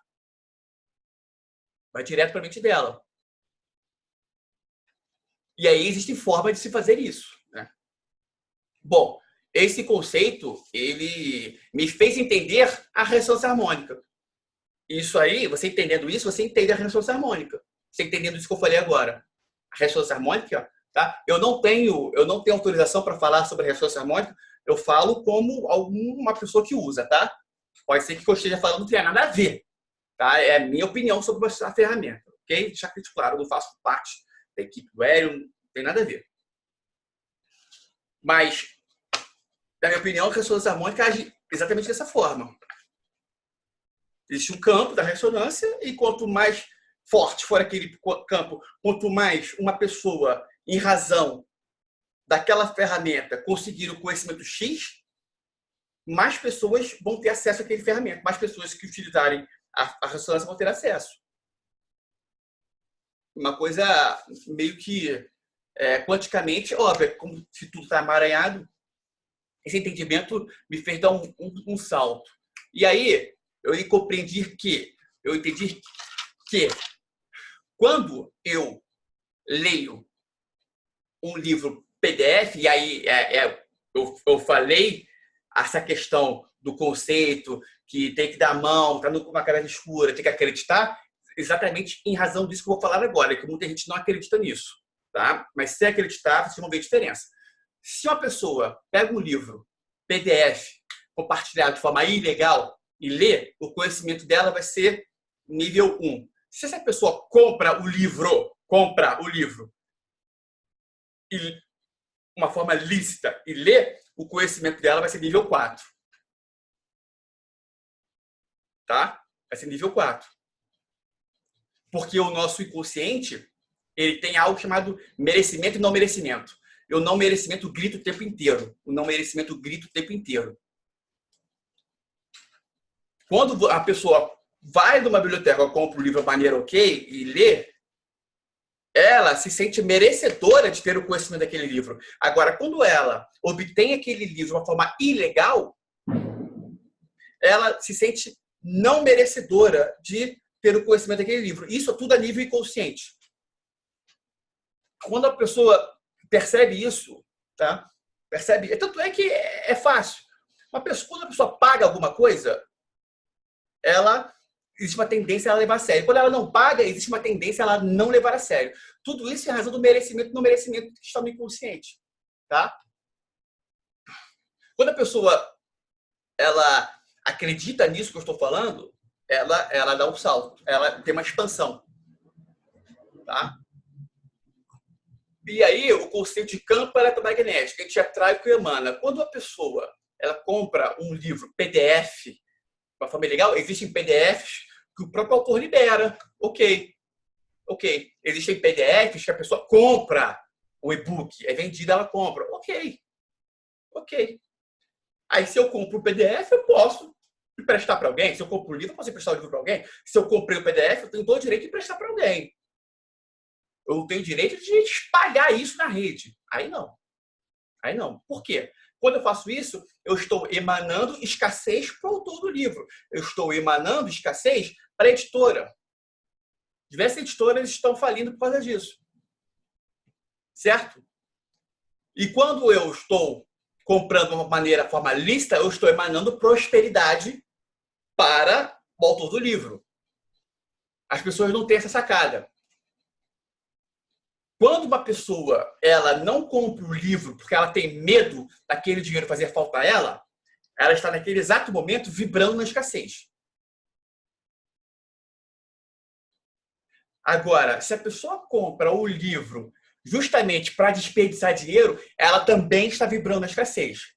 Vai direto para a mente dela. E aí existem formas de se fazer isso, né? Bom, esse conceito, ele me fez entender a ressonância harmônica. Isso aí, você entendendo isso, você entende a ressonância harmônica. Você entendendo isso que eu falei agora. A ressonância harmônica, tá? Eu não tenho autorização para falar sobre a ressonância harmônica, eu falo como uma pessoa que usa, tá? Pode ser que o que eu esteja falando não tenha nada a ver, tá? É a minha opinião sobre a ferramenta, ok? Deixar claro, eu não faço parte da equipe do Hélio, não tem nada a ver. Mas, na minha opinião, a ressonância harmônica age exatamente dessa forma. Existe um campo da ressonância e quanto mais forte for aquele campo, quanto mais uma pessoa, em razão daquela ferramenta, conseguir o conhecimento X, mais pessoas vão ter acesso àquele ferramenta. Mais pessoas que utilizarem a ressonância vão ter acesso. Uma coisa meio que quanticamente óbvia, como se tudo está emaranhado. Esse entendimento me fez dar um salto. E aí, eu entendi que quando eu leio um livro PDF, e aí eu falei essa questão do conceito, que tem que dar a mão, está numa cabeça escura, tem que acreditar, exatamente em razão disso que eu vou falar agora, que muita gente não acredita nisso, tá? Mas se acreditar, vocês vão ver a diferença. Se uma pessoa pega um livro PDF compartilhado de forma ilegal e lê, o conhecimento dela vai ser nível 1. Se essa pessoa compra o livro e uma forma lícita e lê, o conhecimento dela vai ser nível 4. Tá? Vai ser nível 4. Porque o nosso inconsciente, ele tem algo chamado merecimento e não merecimento. E o não merecimento grita o tempo inteiro. O não merecimento grita o tempo inteiro. Quando a pessoa vai numa biblioteca, compra um livro de maneira ok e lê, ela se sente merecedora de ter o conhecimento daquele livro. Agora, quando ela obtém aquele livro de uma forma ilegal, ela se sente não merecedora de ter o conhecimento daquele livro. Isso tudo a nível inconsciente. Quando a pessoa percebe isso, tá? Percebe. Tanto é que é fácil. Quando a pessoa paga alguma coisa, existe uma tendência a ela levar a sério. Quando ela não paga, existe uma tendência a ela não levar a sério. Tudo isso é a razão do merecimento e não merecimento que está no inconsciente. Tá? Quando a pessoa ela acredita nisso que eu estou falando, ela dá um salto, ela tem uma expansão. Tá? E aí, o conceito de campo eletromagnético, a gente atrai o que emana. Quando a pessoa ela compra um livro PDF, de uma forma legal, existem PDFs que o próprio autor libera. Ok. Existem PDFs que a pessoa compra o e-book, é vendido, ela compra. Ok. Aí, se eu compro o PDF, eu posso emprestar para alguém. Se eu compro o livro, eu posso emprestar o livro para alguém. Se eu comprei o PDF, eu tenho todo o direito de emprestar para alguém. Eu tenho o direito de espalhar isso na rede. Aí não. Por quê? Quando eu faço isso, eu estou emanando escassez para o autor do livro. Eu estou emanando escassez para a editora. Diversas editoras estão falindo por causa disso. Certo? E quando eu estou comprando de uma forma lícita, eu estou emanando prosperidade para o autor do livro. As pessoas não têm essa sacada. Quando uma pessoa ela não compra o livro porque ela tem medo daquele dinheiro fazer falta a ela está naquele exato momento vibrando na escassez. Agora, se a pessoa compra o livro justamente para desperdiçar dinheiro, ela também está vibrando na escassez.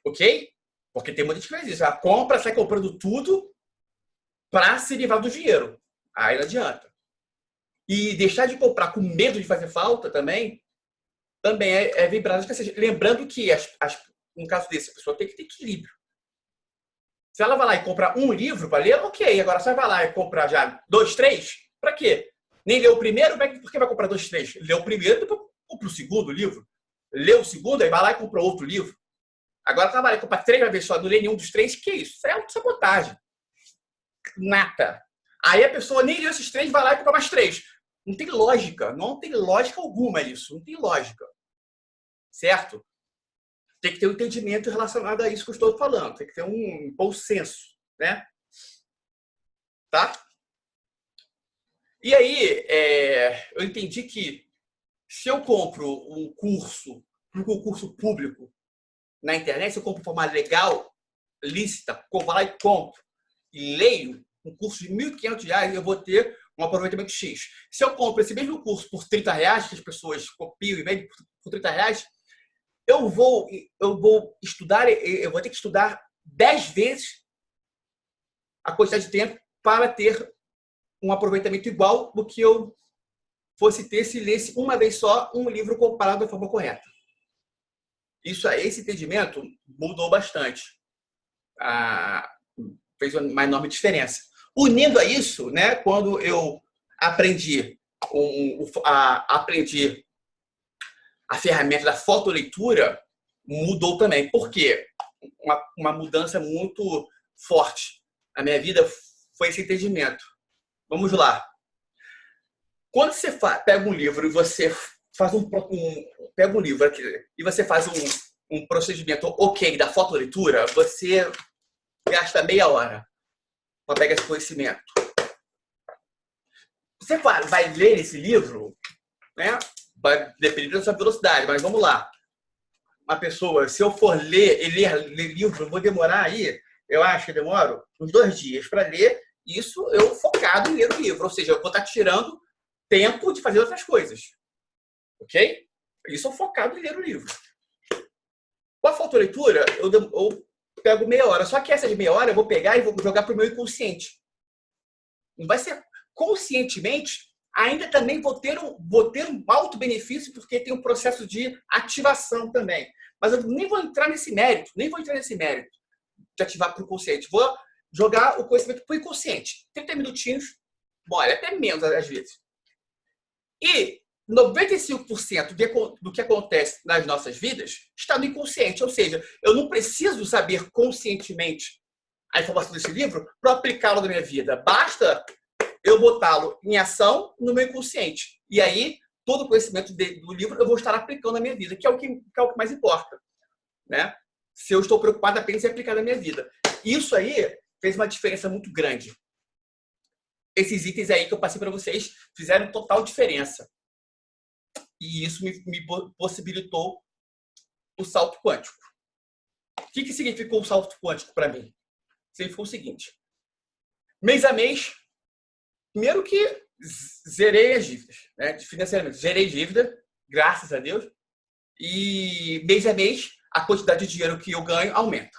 Ok? Porque tem muita gente que faz isso. Ela compra, sai comprando tudo para se livrar do dinheiro. Aí não adianta. E deixar de comprar com medo de fazer falta também é vibrar na escassez. Lembrando que, no caso desse, a pessoa tem que ter equilíbrio. Se ela vai lá e comprar um livro para ler, ok. Agora, se ela vai lá e comprar já 2, 3, para quê? Nem leu o primeiro, por que vai comprar 2, 3? Leu o primeiro, depois compra o segundo livro. Leu o segundo, aí vai lá e compra outro livro. Agora, trabalhar com 3 uma vez só, não lê nenhum dos 3, que isso? Isso é autossabotagem. Nata. Aí a pessoa nem leu esses 3, vai lá e compra mais 3. Não tem lógica. Não tem lógica alguma isso. Não tem lógica. Certo? Tem que ter um entendimento relacionado a isso que eu estou falando. Tem que ter um bom senso, né? Tá? E aí, eu entendi que se eu compro um concurso público na internet, se eu compro de forma legal, lícita, vou lá e compro e leio um curso de R$1.500, eu vou ter um aproveitamento X. Se eu compro esse mesmo curso por R$30, que as pessoas copiam e vendem por R$30, eu vou estudar, eu vou ter que estudar 10 vezes a quantidade de tempo para ter um aproveitamento igual do que eu fosse ter se lesse uma vez só um livro comparado da forma correta. Esse entendimento mudou bastante. Fez uma enorme diferença. Unindo a isso, né, quando eu aprendi a ferramenta da fotoleitura, mudou também. Por quê? Uma mudança muito forte na minha vida foi esse entendimento. Vamos lá. Quando você pega um livro e você faz pega um livro aqui, e você faz um procedimento ok da fotoleitura, você gasta meia hora para pegar esse conhecimento. Você vai ler esse livro, né? Vai depender da sua velocidade, mas vamos lá. Uma pessoa, se eu for ler livro, eu vou demorar aí, eu acho que eu demoro uns 2 dias para ler, isso eu focado em ler o livro, ou seja, eu vou estar tirando tempo de fazer outras coisas. Ok? Isso eu focado em ler o livro. Com a fotoleitura, eu pego meia hora, só que essa de meia hora eu vou pegar e vou jogar para o meu inconsciente. Não vai ser conscientemente, ainda também vou ter um alto benefício, porque tem um processo de ativação também. Mas eu nem vou entrar nesse mérito, de ativar para o consciente. Vou jogar o conhecimento para o inconsciente. 30 minutinhos, bom, até menos às vezes. E 95% do que acontece nas nossas vidas está no inconsciente. Ou seja, eu não preciso saber conscientemente a informação desse livro para aplicá-lo na minha vida. Basta eu botá-lo em ação no meu inconsciente. E aí, todo o conhecimento do livro eu vou estar aplicando na minha vida, que é o que mais importa, né? Se eu estou preocupado apenas em aplicar na minha vida. Isso aí fez uma diferença muito grande. Esses itens aí que eu passei para vocês fizeram total diferença. E isso me possibilitou o salto quântico. O que significou o salto quântico para mim? Significou o seguinte. Mês a mês, primeiro que zerei as dívidas, né, de financiamento. Zerei dívida, graças a Deus. E mês a mês, a quantidade de dinheiro que eu ganho aumenta.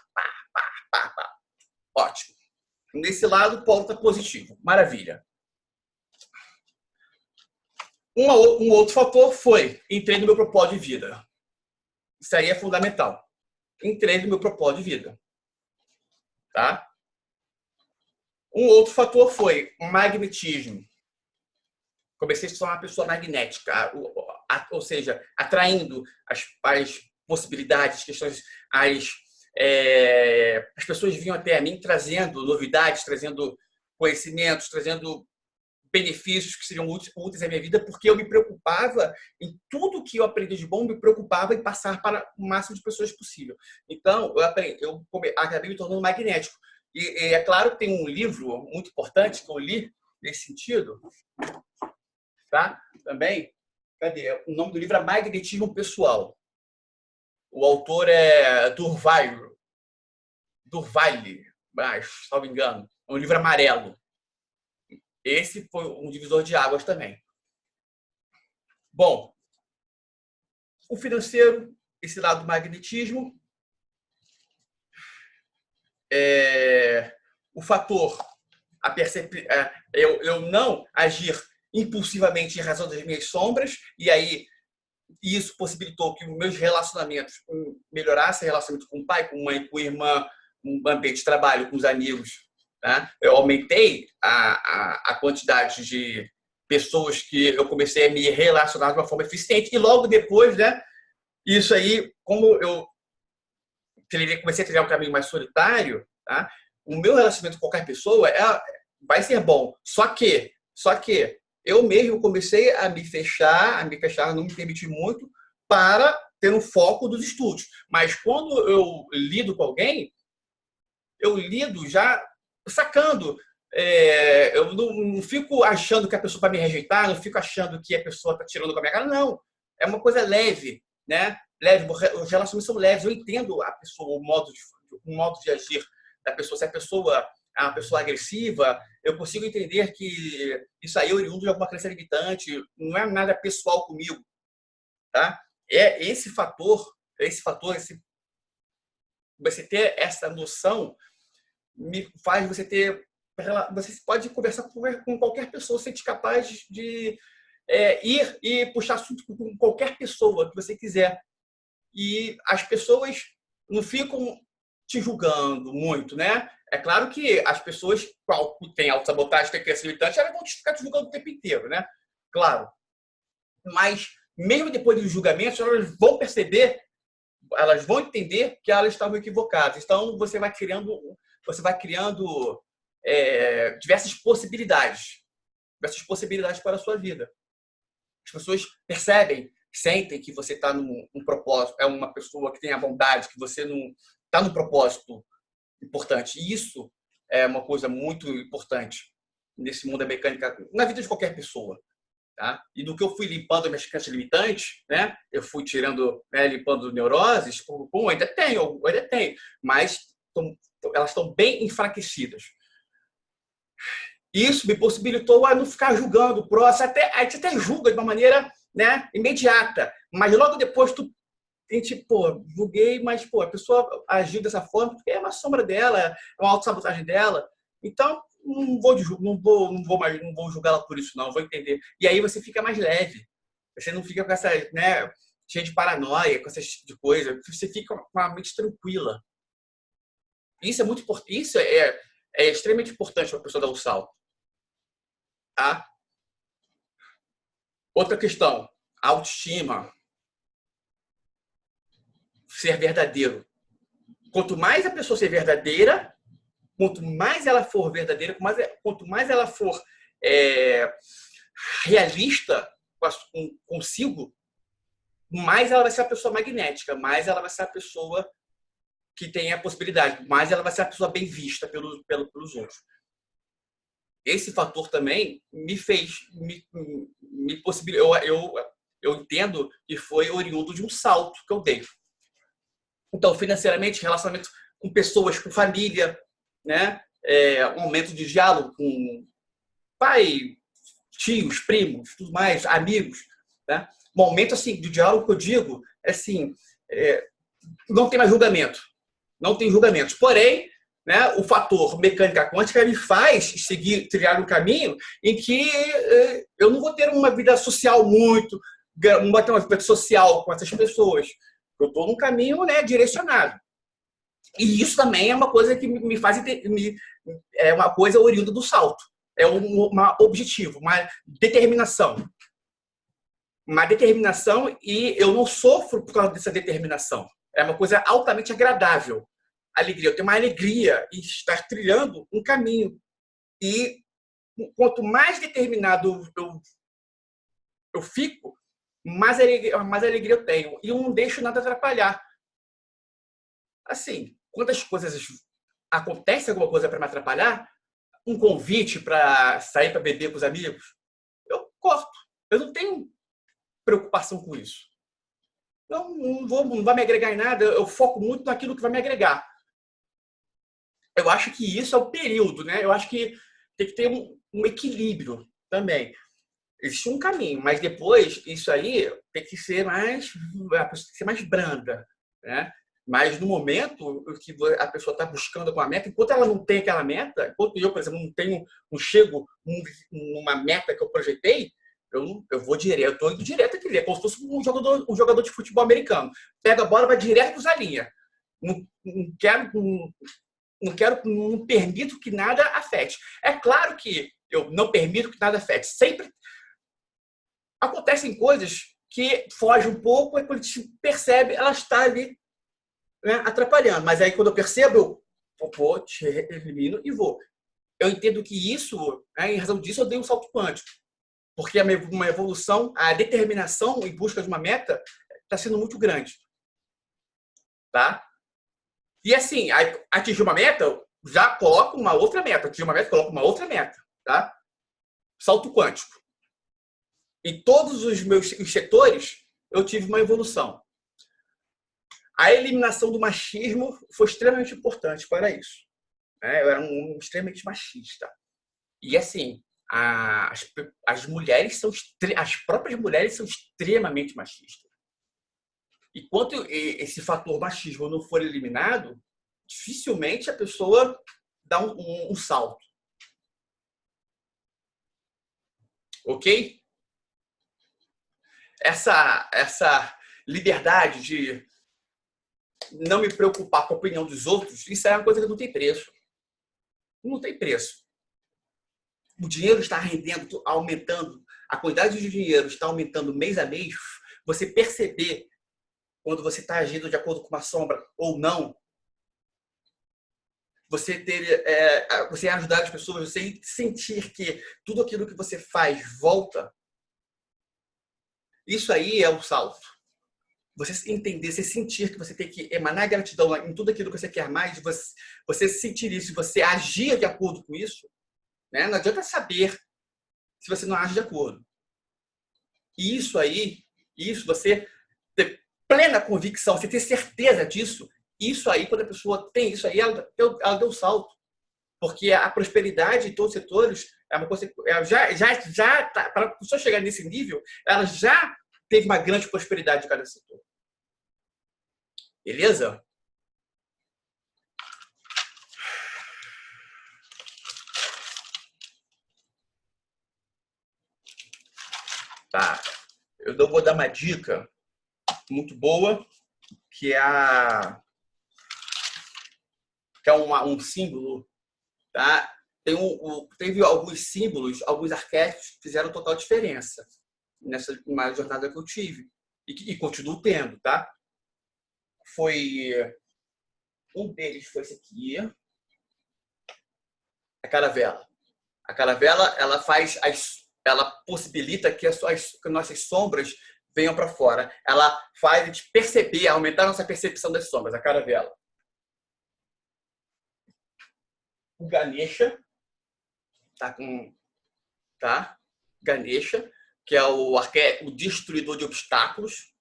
Ótimo. Nesse lado, o polo está positivo. Maravilha. Um outro fator foi entrei no meu propósito de vida. Isso aí é fundamental. Entrei no meu propósito de vida. Tá? Um outro fator foi magnetismo. Comecei a ser uma pessoa magnética, ou seja, atraindo as possibilidades, questões, as pessoas vinham até a mim trazendo novidades, trazendo conhecimentos, trazendo benefícios que seriam úteis à minha vida, porque eu me preocupava em tudo que eu aprendi de bom, me preocupava em passar para o máximo de pessoas possível. Então, eu acabei me tornando magnético. E é claro que tem um livro muito importante que eu li nesse sentido, tá? Também, cadê? O nome do livro é Magnetismo Pessoal. O autor é Durkheim, mas, se não me engano. É um livro amarelo. Esse foi um divisor de águas também. Bom, o financeiro, esse lado do magnetismo, o fator, eu não agir impulsivamente em razão das minhas sombras, e aí isso possibilitou que os meus relacionamentos melhorassem, relacionamento com o pai, com a mãe, com a irmã, um ambiente de trabalho, com os amigos. Tá? Eu aumentei a quantidade de pessoas que eu comecei a me relacionar de uma forma eficiente, e logo depois, né, isso aí, como eu comecei a trilhar um caminho mais solitário, tá? O meu relacionamento com qualquer pessoa vai ser bom. Só que eu mesmo comecei a me fechar, não me permitir muito para ter um foco dos estudos. Mas quando eu lido com alguém, eu lido já sacando. Eu não fico achando que a pessoa vai me rejeitar, não fico achando que a pessoa está tirando com a minha cara. Não. É uma coisa leve, né? Leve, os relacionamentos são leves. Eu entendo a pessoa, o modo de agir da pessoa. Se a pessoa é uma pessoa agressiva, eu consigo entender que isso aí é oriundo de alguma crença limitante, não é nada pessoal comigo, tá? É esse fator, você ter essa noção me faz você você pode conversar com qualquer pessoa, ser capaz de ir e puxar assunto com qualquer pessoa que você quiser. E as pessoas não ficam te julgando muito, né? É claro que as pessoas que têm autossabotagem, têm crença limitante, elas vão ficar te julgando o tempo inteiro, né? Claro. Mas, mesmo depois dos julgamentos, elas vão perceber, elas vão entender que elas estavam equivocadas. Então, você vai criando diversas possibilidades para a sua vida. As pessoas percebem, sentem que você está num propósito, é uma pessoa que tem a bondade, que você não está num propósito importante. E isso é uma coisa muito importante nesse mundo da mecânica, na vida de qualquer pessoa. Tá? E do que eu fui limpando as minhas crenças limitantes, né? Eu fui tirando, limpando neuroses, ainda tenho, mas elas estão bem enfraquecidas. Isso me possibilitou a não ficar julgando o próximo, a gente até julga de uma maneira, né, imediata, mas logo depois a gente, julguei, mas a pessoa agiu dessa forma porque é uma sombra dela, é uma autossabotagem dela, então não vou julgar ela por isso, não, vou entender. E aí você fica mais leve, você não fica com essa, né, cheia de paranoia, com esse tipo de coisa, você fica com a mente tranquila. Isso é muito importante, isso é extremamente importante para a pessoa dar um salto. Tá? Outra questão, autoestima, ser verdadeiro. Quanto mais a pessoa ser verdadeira, quanto mais ela for verdadeira, quanto mais ela for realista consigo, mais ela vai ser a pessoa magnética, mais ela vai ser a pessoa que tem a possibilidade, mais ela vai ser a pessoa bem vista pelos outros. Esse fator também me possibilitou. Eu entendo que foi oriundo de um salto que eu dei. Então, financeiramente, relacionamento com pessoas, com família, né? Um aumento de diálogo com pai, tios, primos, tudo mais, amigos, né? Um aumento assim de diálogo que eu digo, assim, não tem mais julgamento, não tem julgamentos. Porém, né, o fator mecânica quântica me faz trilhar um caminho em que eu não vou ter uma vida social não vou ter uma vida social com essas pessoas. Eu estou num caminho, né, direcionado. E isso também é uma coisa que me faz é uma coisa oriunda do salto. É um objetivo, uma determinação. Uma determinação e eu não sofro por causa dessa determinação. É uma coisa altamente agradável. Alegria. Eu tenho uma alegria em estar trilhando um caminho. E quanto mais determinado eu fico, mais alegria eu tenho. E eu não deixo nada atrapalhar. Assim, quando as coisas acontece alguma coisa para me atrapalhar, um convite para sair para beber com os amigos, eu corto. Eu não tenho preocupação com isso. Não vai me agregar em nada. Eu foco muito naquilo que vai me agregar. Eu acho que isso é o período, né? Eu acho que tem que ter um equilíbrio também. Existe um caminho, mas depois isso aí tem que ser mais branda, né? Mas no momento que a pessoa está buscando uma meta, enquanto ela não tem aquela meta, enquanto eu, por exemplo, não chego numa meta que eu projetei, eu vou direto, eu estou indo direto aqui, é como se fosse um jogador de futebol americano. Pega a bola, vai direto para a linha. Não permito que nada afete. É claro que eu não permito que nada afete. Sempre acontecem coisas que fogem um pouco, e quando a gente percebe, ela está ali né, atrapalhando. Mas aí quando eu percebo, eu vou, te elimino e vou. Eu entendo que isso, né, em razão disso, eu dei um salto quântico. Porque uma evolução, a determinação em busca de uma meta está sendo muito grande. Tá? E assim, atingir uma meta, já coloco uma outra meta. Atingir uma meta, coloco uma outra meta. Tá? Salto quântico. Em todos os meus setores, eu tive uma evolução. A eliminação do machismo foi extremamente importante para isso. Eu era um extremamente machista. E assim, as mulheres são as próprias mulheres são extremamente machistas. E quando esse fator machismo não for eliminado, dificilmente a pessoa dá um salto. Ok? Essa liberdade de não me preocupar com a opinião dos outros, isso é uma coisa que não tem preço. Não tem preço. O dinheiro está rendendo, aumentando, a quantidade de dinheiro está aumentando mês a mês. Você perceber quando você está agindo de acordo com uma sombra ou não, você ajudar as pessoas, você sentir que tudo aquilo que você faz volta, isso aí é o salto. Você entender, você sentir que você tem que emanar gratidão em tudo aquilo que você quer mais, você sentir isso, você agir de acordo com isso, né? Não adianta saber se você não age de acordo. E isso aí, isso você ter plena convicção, você ter certeza disso, isso aí, quando a pessoa tem isso aí, ela deu um salto. Porque a prosperidade em todos os setores é uma coisa. Para a pessoa chegar nesse nível, ela já teve uma grande prosperidade em cada setor. Beleza? Tá. Eu vou dar uma dica muito boa, que é um símbolo, tá? Teve alguns símbolos, alguns arquétipos que fizeram total diferença nessa uma jornada que eu tive e continuo tendo, tá? Um deles foi esse aqui, a caravela. A caravela, ela possibilita que que nossas sombras venham para fora. Ela faz a gente perceber, aumentar a nossa percepção das sombras, a caravela. O Ganesha, tá? Ganesha, que é o destruidor de obstáculos.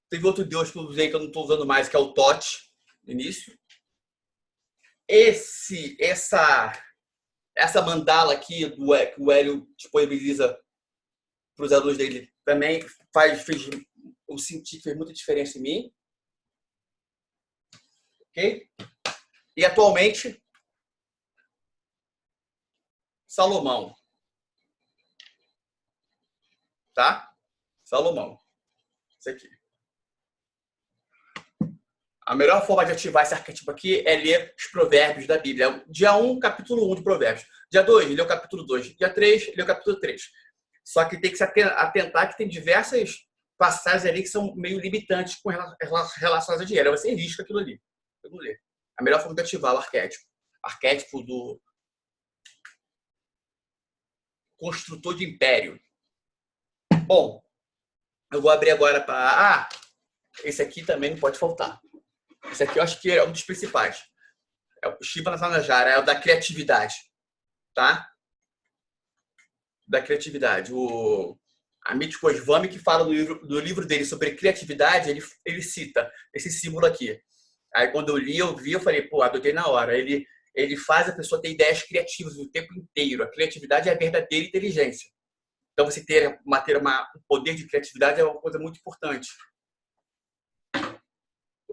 Teve outro deus que eu usei que eu não estou usando mais, que é o Tote, no início. Essa mandala aqui que o Hélio disponibiliza para os alunos dele também eu senti que fez muita diferença em mim. Ok? E atualmente, Salomão. Tá? Salomão. Isso aqui. A melhor forma de ativar esse arquétipo aqui é ler os provérbios da Bíblia. Dia 1, capítulo 1 de provérbios. Dia 2, lê o capítulo 2. Dia 3, lê o capítulo 3. Só que tem que se atentar que tem diversas passagens ali que são meio limitantes com relação a dinheiro. Você risca aquilo ali. Vamos ler. A melhor forma de ativar o arquétipo. Arquétipo do construtor de império. Bom, eu vou abrir agora para... esse aqui também não pode faltar. Esse aqui eu acho que é um dos principais. É o Shiva Nasanajara, é o da criatividade. Tá? Da criatividade. O Amit Goswami, que fala no livro dele sobre criatividade, ele cita esse símbolo aqui. Aí quando eu vi, eu falei, pô, adotei na hora. Ele faz a pessoa ter ideias criativas o tempo inteiro. A criatividade é a verdadeira inteligência. Então você ter um poder de criatividade é uma coisa muito importante.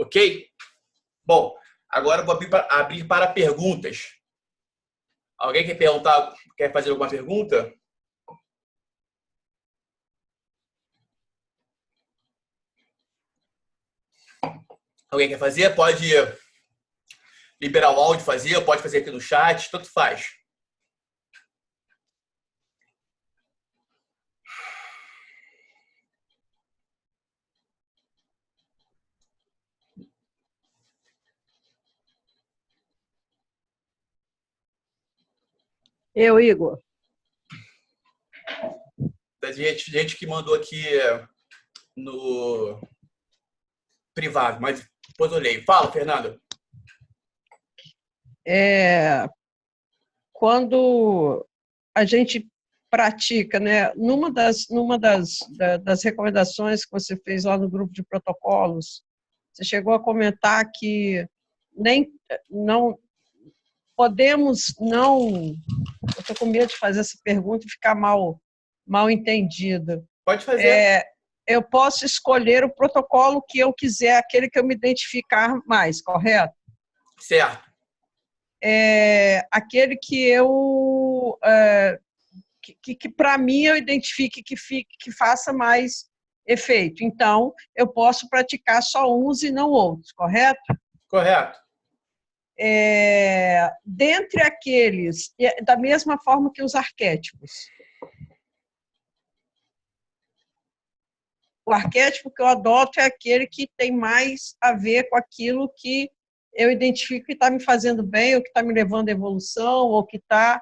Ok? Bom, agora eu vou abrir para perguntas. Alguém quer perguntar, quer fazer alguma pergunta? Alguém quer fazer? Pode liberar o áudio, pode fazer aqui no chat, tanto faz. Eu, Igor. Da gente que mandou aqui no privado, mas depois eu leio. Fala, Fernanda. Quando a gente pratica, né? Numa das recomendações que você fez lá no grupo de protocolos, você chegou a comentar que não podemos não. Eu estou com medo de fazer essa pergunta e ficar mal entendido. Pode fazer. Eu posso escolher o protocolo que eu quiser, aquele que eu me identificar mais, correto? Certo. Aquele que eu que para mim eu identifique que faça mais efeito. Então, eu posso praticar só uns e não outros, correto? Correto. Dentre aqueles, da mesma forma que os arquétipos. O arquétipo que eu adoto é aquele que tem mais a ver com aquilo que eu identifico que está me fazendo bem, ou que está me levando à evolução, ou que está,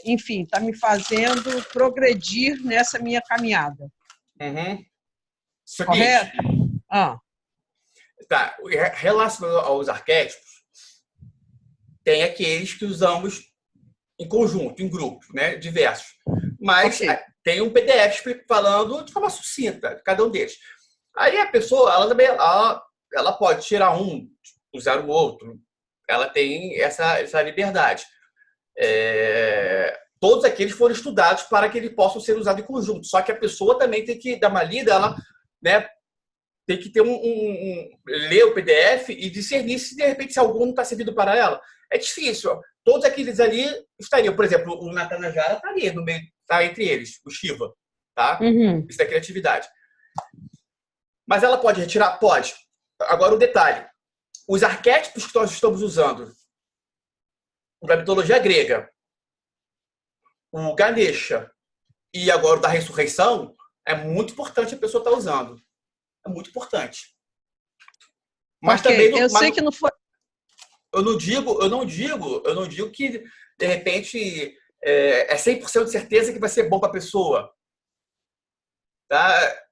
enfim, está me fazendo progredir nessa minha caminhada. Uhum. Correto? Tá. Relacionado aos arquétipos, tem aqueles que usamos em conjunto, em grupo, né? Diversos. Mas tem um PDF falando de forma sucinta de cada um deles. Aí a pessoa, ela pode tirar um, usar o outro. Ela tem essa liberdade. Todos aqueles foram estudados para que eles possam ser usados em conjunto. Só que a pessoa também tem que dar uma lida, ela, né, tem que ter ler o PDF e discernir se de repente se algum não está servindo para ela. É difícil. Todos aqueles ali estariam, por exemplo, o Natanajara está ali no meio, está entre eles, o Shiva, tá? Uhum. Isso é criatividade. Mas ela pode retirar? Pode. Agora o detalhe. Os arquétipos que nós estamos usando da mitologia grega, o Ganesha e agora o da ressurreição, é muito importante a pessoa estar usando. É muito importante. Mas também eu sei que não foi. Eu não digo que de repente é 100% de certeza que vai ser bom para a pessoa. Tá?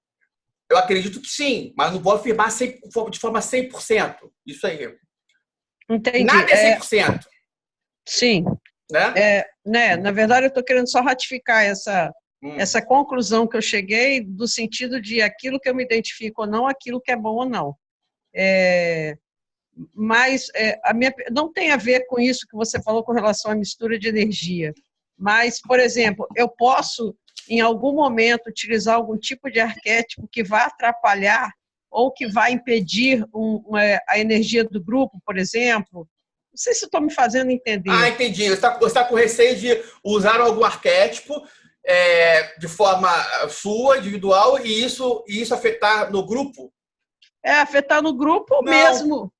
Eu acredito que sim, mas não vou afirmar de forma 100%. Isso aí. Entendi. Nada é 100%. Sim. Né? Na verdade, eu estou querendo só ratificar essa conclusão que eu cheguei, do sentido de aquilo que eu me identifico ou não, aquilo que é bom ou não. Mas não tem a ver com isso que você falou com relação à mistura de energia. Mas, por exemplo, eu posso, em algum momento, utilizar algum tipo de arquétipo que vai atrapalhar ou que vai impedir a energia do grupo, por exemplo. Não sei se estou me fazendo entender. Entendi. Você está com receio de usar algum arquétipo de forma sua, individual, e isso afetar no grupo? Afetar no grupo não. mesmo.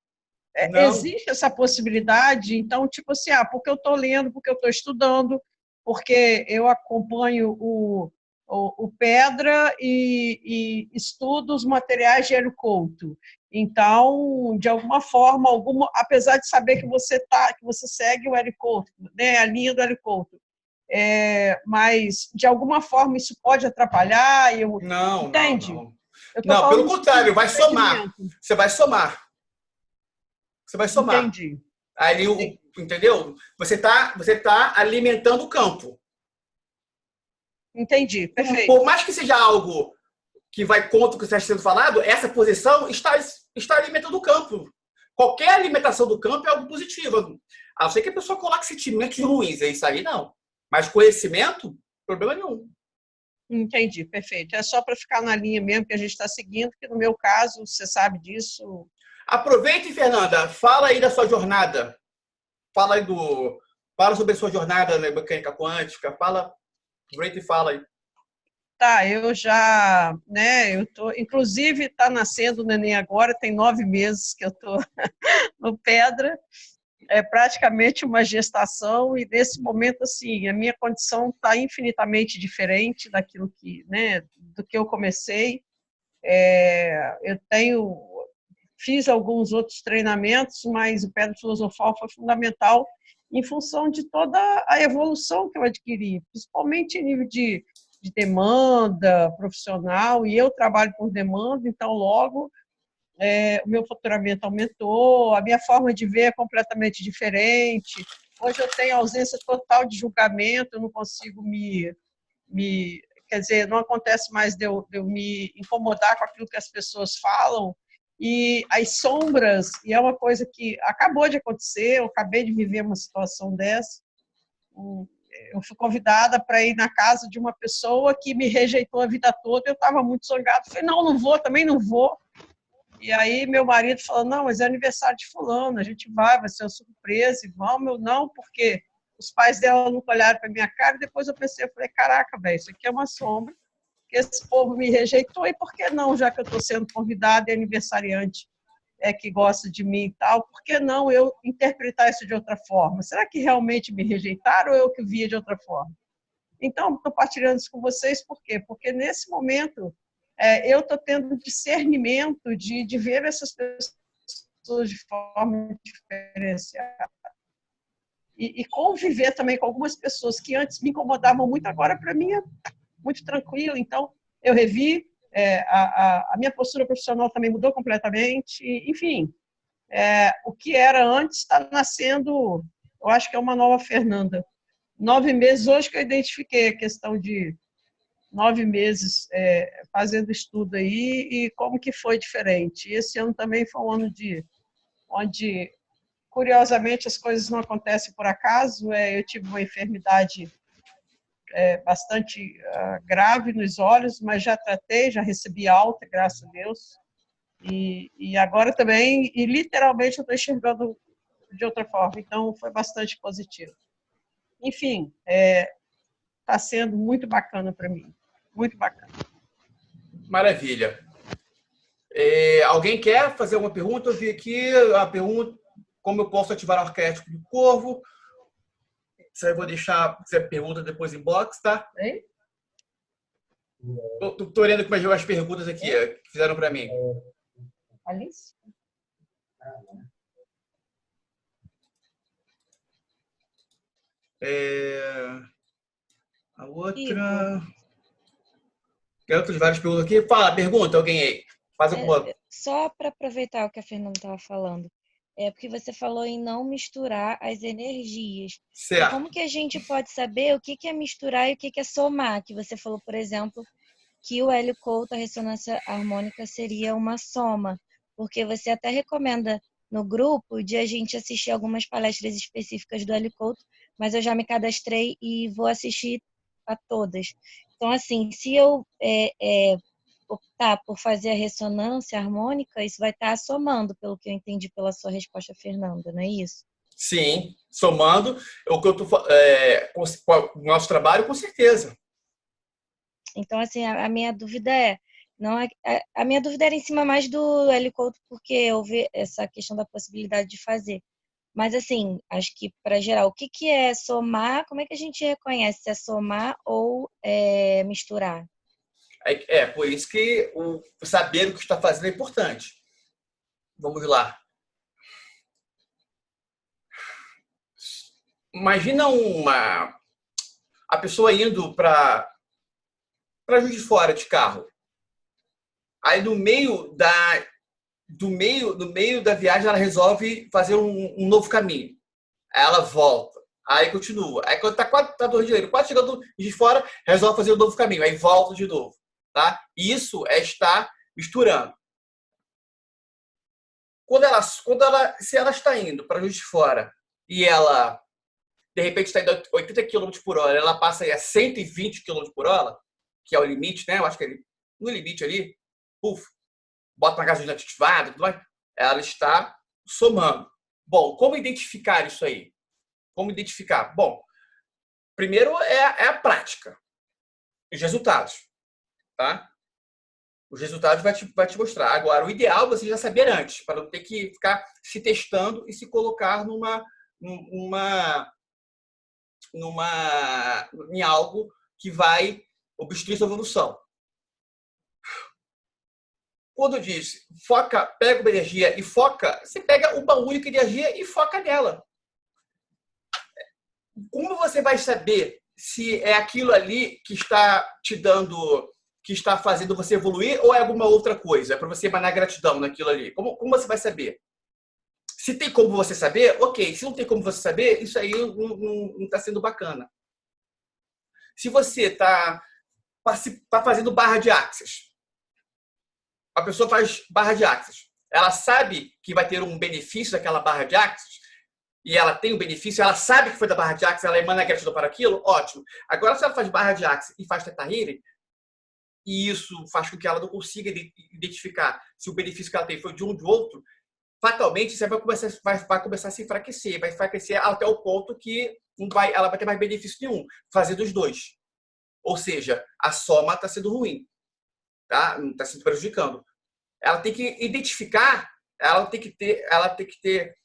Existe essa possibilidade, então, tipo assim, porque eu estou lendo, porque eu estou estudando, porque eu acompanho o Pedra e estudo os materiais de Hélio Couto. Então, de alguma forma, apesar de saber que você segue o Hélio Couto, né, a linha do Hélio Couto, mas de alguma forma isso pode atrapalhar? Não, entende? Não, pelo contrário, vai somar. Você vai somar. Você vai somar. Entendi. Aí, entendeu? Você tá alimentando o campo. Entendi, perfeito. Por mais que seja algo que vai contra o que está sendo falado, essa posição está alimentando o campo. Qualquer alimentação do campo é algo positivo. A não ser que a pessoa coloque sentimentos ruins, é isso aí, não. Mas conhecimento, problema nenhum. Entendi, perfeito. É só para ficar na linha mesmo que a gente está seguindo, que no meu caso, você sabe disso. Aproveite, Fernanda, fala aí da sua jornada. Fala sobre a sua jornada na mecânica quântica. Aproveita e fala aí. Tá, eu já, inclusive está nascendo o neném agora, tem 9 meses que eu estou no Pedra, é praticamente uma gestação, e nesse momento, assim, a minha condição está infinitamente diferente daquilo do que eu comecei. Eu fiz alguns outros treinamentos, mas o Pedra Filosofal foi fundamental em função de toda a evolução que eu adquiri, principalmente em nível de demanda profissional, e eu trabalho por demanda, então logo o meu faturamento aumentou, a minha forma de ver é completamente diferente. Hoje eu tenho ausência total de julgamento, eu não consigo quer dizer, não acontece mais de eu me incomodar com aquilo que as pessoas falam, e as sombras, e é uma coisa que acabou de acontecer, eu acabei de viver uma situação dessa. Eu fui convidada para ir na casa de uma pessoa que me rejeitou a vida toda, eu estava muito zangada, falei, não, não vou, também não vou. E aí meu marido falou, não, mas é aniversário de fulano, a gente vai ser uma surpresa, e vamos. Eu não, porque os pais dela nunca olharam para minha cara, e depois eu pensei, eu falei, caraca, velho, isso aqui é uma sombra, que esse povo me rejeitou, e por que não, já que eu estou sendo convidada e aniversariante que gosta de mim e tal, por que não eu interpretar isso de outra forma? Será que realmente me rejeitaram ou eu que via de outra forma? Então, estou partilhando isso com vocês, por quê? Porque nesse momento eu estou tendo discernimento de ver essas pessoas de forma diferenciada. E conviver também com algumas pessoas que antes me incomodavam muito, agora para mim é muito tranquilo. Então, eu revi, a minha postura profissional também mudou completamente. Enfim, o que era antes está nascendo, eu acho que é uma nova Fernanda. 9 meses, hoje que eu identifiquei a questão de 9 meses fazendo estudo aí e como que foi diferente. E esse ano também foi um ano onde, curiosamente, as coisas não acontecem por acaso. Eu tive uma enfermidade bastante grave nos olhos, mas já tratei, já recebi alta, graças a Deus. E agora também, e literalmente eu estou enxergando de outra forma, então foi bastante positivo. Enfim, está sendo muito bacana para mim, muito bacana. Maravilha. Alguém quer fazer alguma pergunta? Eu vi aqui a pergunta, como eu posso ativar o arquétipo do corvo? Isso aí eu vou deixar, se a pergunta depois em box, tá? Estou olhando aqui as perguntas aqui que fizeram para mim. Alice? A outra... Tem outras várias perguntas aqui. Fala, pergunta alguém aí. Faz alguma... Só para aproveitar o que a Fernanda estava falando, porque você falou em não misturar as energias. Certo. Como que a gente pode saber o que é misturar e o que é somar? Que você falou, por exemplo, que o Hélio Couto, a ressonância harmônica, seria uma soma, porque você até recomenda no grupo de a gente assistir algumas palestras específicas do Hélio Couto, mas eu já me cadastrei e vou assistir a todas. Então, assim, se eu optar por fazer a ressonância harmônica, isso vai estar somando, pelo que eu entendi pela sua resposta, Fernanda, não é isso? Sim, somando o que eu tô, com o nosso trabalho, com certeza. Então, assim, a minha dúvida a minha dúvida era em cima mais do Hélio Couto, porque eu vi essa questão da possibilidade de fazer. Mas, assim, acho que, para geral, o que é somar? Como é que a gente reconhece se é somar ou misturar? Por isso que o saber o que está fazendo é importante. Vamos lá. Imagina a pessoa indo para Juiz de Fora de carro. Aí no meio da viagem ela resolve fazer um novo caminho. Aí ela volta. Aí continua. Aí quando tá do Rio de Janeiro, quase chegando de fora, resolve fazer um novo caminho. Aí volta de novo. Tá? Isso é estar misturando. Se ela está indo para Juiz de Fora e ela de repente está indo a 80 km por hora, ela passa aí a 120 km por hora, que é o limite, né? Eu acho que no limite ali, bota uma gasolina ativada, tudo mais, ela está somando. Bom, como identificar isso aí? Como identificar? Bom, primeiro é a prática, os resultados, tá? Os resultados vai te mostrar. Agora, o ideal é você já saber antes, para não ter que ficar se testando e se colocar em algo que vai obstruir sua evolução. quando diz foca, pega uma energia e foca, você pega uma única energia e foca nela. Como você vai saber se é aquilo ali que está te dando, que está fazendo você evoluir ou é alguma outra coisa? É para você emanar gratidão naquilo ali. Como você vai saber? Se tem como você saber, ok. Se não tem como você saber, isso aí não está sendo bacana. Se você está fazendo barra de axis, a pessoa faz barra de axis, ela sabe que vai ter um benefício daquela barra de axis, e ela tem um benefício, ela sabe que foi da barra de axis, ela emana gratidão para aquilo, ótimo. Agora, se ela faz barra de axis e faz Theta Healing, e isso faz com que ela não consiga identificar se o benefício que ela tem foi de um ou de outro, fatalmente você vai começar a se enfraquecer, vai enfraquecer até o ponto que ela vai ter mais benefício nenhum, fazer dos dois. Ou seja, a soma está sendo ruim, tá? Não está se prejudicando. Ela tem que identificar, ela tem que ter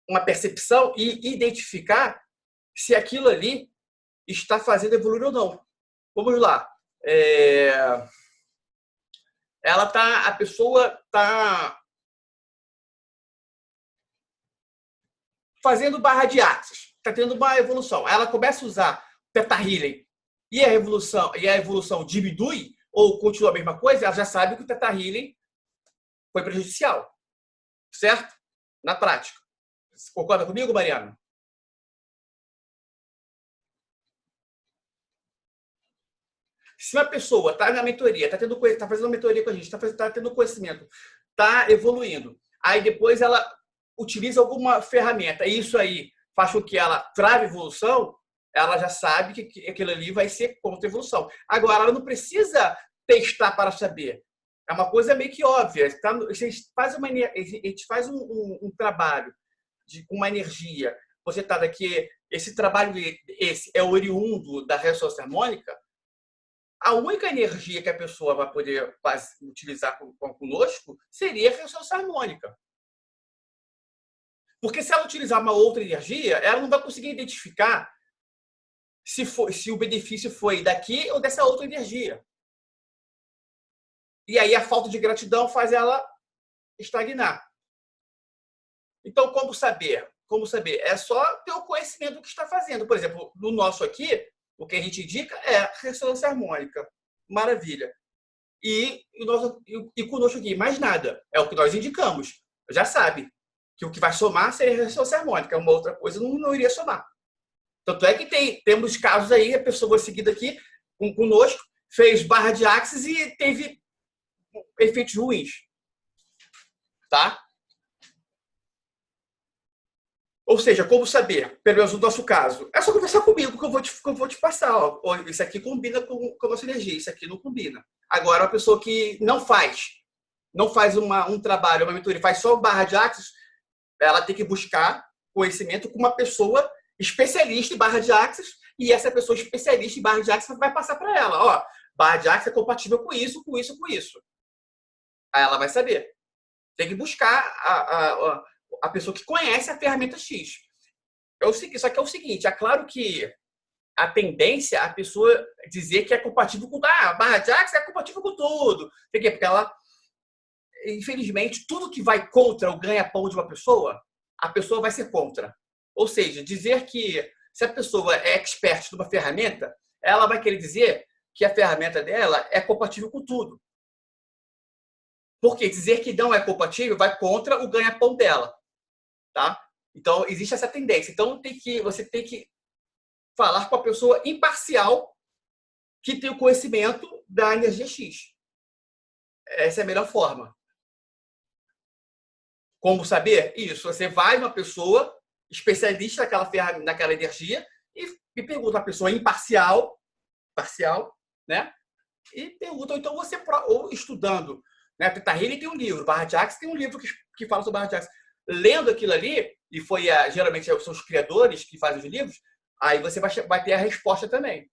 uma percepção e identificar se aquilo ali está fazendo evoluir ou não. Vamos lá. A pessoa está fazendo barra de axis, está tendo uma evolução. Ela começa a usar Theta Healing e a evolução diminui ou continua a mesma coisa, ela já sabe que o Theta Healing foi prejudicial. Certo? Na prática. Você concorda comigo, Mariana? Se uma pessoa está na mentoria, está fazendo uma mentoria com a gente, está tendo conhecimento, está evoluindo, aí depois ela utiliza alguma ferramenta, e isso aí faz com que ela trave a evolução, ela já sabe que aquilo ali vai ser contra a evolução. Agora, ela não precisa testar para saber. É uma coisa meio que óbvia. A gente faz um trabalho com uma energia projetada que esse trabalho é oriundo da ressonância harmônica. A única energia que a pessoa vai poder utilizar conosco seria a ressonância harmônica. Porque se ela utilizar uma outra energia, ela não vai conseguir identificar se o benefício foi daqui ou dessa outra energia. E aí a falta de gratidão faz ela estagnar. Então, como saber? É só ter o conhecimento do que está fazendo. Por exemplo, no nosso aqui, o que a gente indica é ressonância harmônica. Maravilha. E conosco aqui, mais nada. É o que nós indicamos. Já sabe que o que vai somar seria ressonância harmônica. Uma outra coisa não iria somar. Tanto é que temos casos aí, a pessoa seguida aqui conosco, fez barra de axis e teve efeitos ruins. Tá? Ou seja, como saber? Pelo menos no nosso caso. É só conversar comigo que eu vou te passar. Ó. Isso aqui combina com a nossa energia, isso aqui não combina. Agora, uma pessoa que não faz um trabalho, uma mentoria, faz só barra de axis, ela tem que buscar conhecimento com uma pessoa especialista em barra de axis, e essa pessoa especialista em barra de axis vai passar para ela. Ó, barra de axis é compatível com isso, com isso, com isso. Aí ela vai saber. Tem que buscar a pessoa que conhece a ferramenta X. Só que é o seguinte, é claro que a tendência é a pessoa dizer que é compatível com... a barra de axis é compatível com tudo. Por quê? Porque ela, infelizmente, tudo que vai contra o ganha-pão de uma pessoa, a pessoa vai ser contra. Ou seja, dizer que se a pessoa é expert numa ferramenta, ela vai querer dizer que a ferramenta dela é compatível com tudo. Porque dizer que não é compatível vai contra o ganha-pão dela. Tá? Então, existe essa tendência. Então, você tem que falar com a pessoa imparcial que tem o conhecimento da energia X. Essa é a melhor forma. Como saber? Isso. Você vai numa pessoa especialista naquela energia e pergunta a pessoa imparcial, né? E pergunta, ou então você, ou estudando, né? Theta Healing tem um livro, Barra de Axis tem um livro que fala sobre Barra de Axis. Lendo aquilo ali, e geralmente são os criadores que fazem os livros, aí você vai ter a resposta também.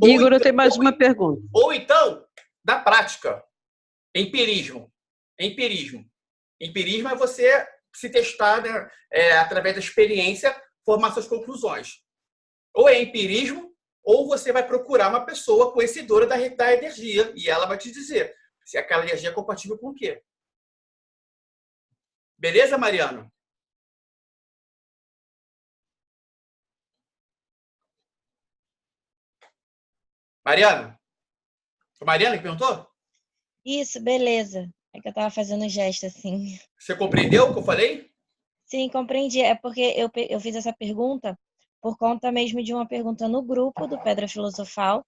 Igor, eu tenho mais uma pergunta. Ou então, da prática, empirismo. Empirismo é você se testar, né, através da experiência, formar suas conclusões. Ou é empirismo, ou você vai procurar uma pessoa conhecedora da energia, e ela vai te dizer. Se aquela energia é compatível com o quê? Beleza, Mariano? Mariano? Foi Mariana que perguntou? Isso, beleza. É que eu tava fazendo gesto assim. Você compreendeu o que eu falei? Sim, compreendi. É porque eu fiz essa pergunta por conta mesmo de uma pergunta no grupo do Pedra Filosofal,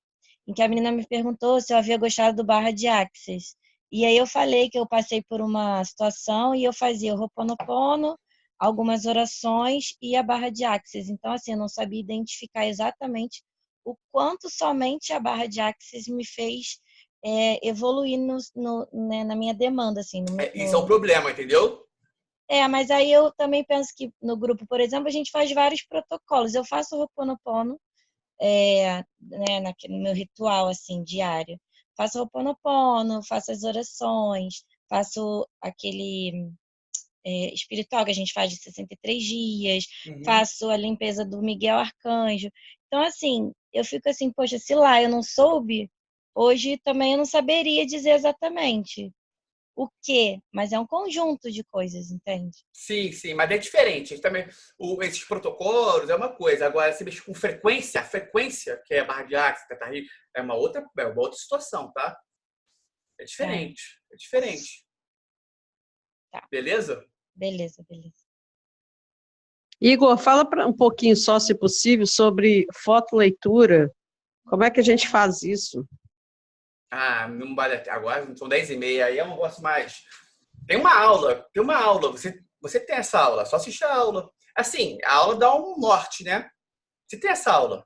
em que a menina me perguntou se eu havia gostado do Barra de Axis. E aí eu falei que eu passei por uma situação e eu fazia o Ho'oponopono, algumas orações e a Barra de Axis. Então, assim, eu não sabia identificar exatamente o quanto somente a Barra de Axis me fez evoluir né, na minha demanda, assim. Isso é um problema, entendeu? Mas aí eu também penso que no grupo, por exemplo, a gente faz vários protocolos. Eu faço o Ho'oponopono, né, no meu ritual, assim, diário. Faço o Ho'oponopono, faço as orações, faço aquele espiritual que a gente faz de 63 dias, faço a limpeza do Miguel Arcanjo. Então, assim, eu fico assim, poxa, se lá eu não soube, hoje também eu não saberia dizer exatamente o quê, mas é um conjunto de coisas, entende? Sim, sim, mas é diferente. Também, esses protocolos é uma coisa. Agora, se mexe com frequência, a frequência, que é a barra de axis, catarrina, é uma outra situação, tá? É diferente. É diferente. Tá. Beleza? Beleza. Igor, fala um pouquinho só, se possível, sobre fotoleitura. Como é que a gente faz isso? Não vale até agora, são 10h30, aí é um negócio mais. Tem uma aula. Você tem essa aula, só assistir a aula. Assim, a aula dá um norte, né? Você tem essa aula.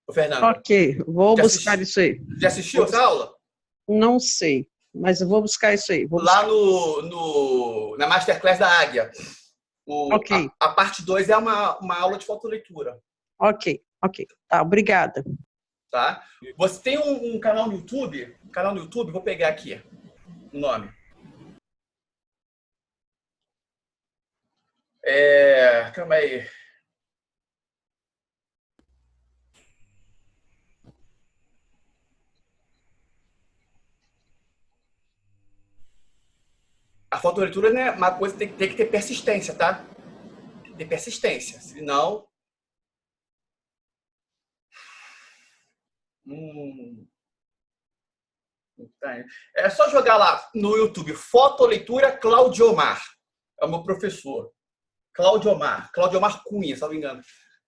Ô, Fernando. Ok, vou buscar isso aí. Já assistiu essa aula? Não sei, mas eu vou buscar isso aí. Lá na Masterclass da Águia. Ok. A parte 2 é uma aula de fotoleitura. Ok. Tá, obrigada. Tá? Você tem um canal no YouTube? Vou pegar aqui o nome. Calma aí. A fotoleitura, né, uma coisa tem que ter persistência, tá? Tem que ter persistência, senão... É só jogar lá no YouTube, fotoleitura Claudiomar. É o meu professor. Claudiomar Cunha, se não me engano.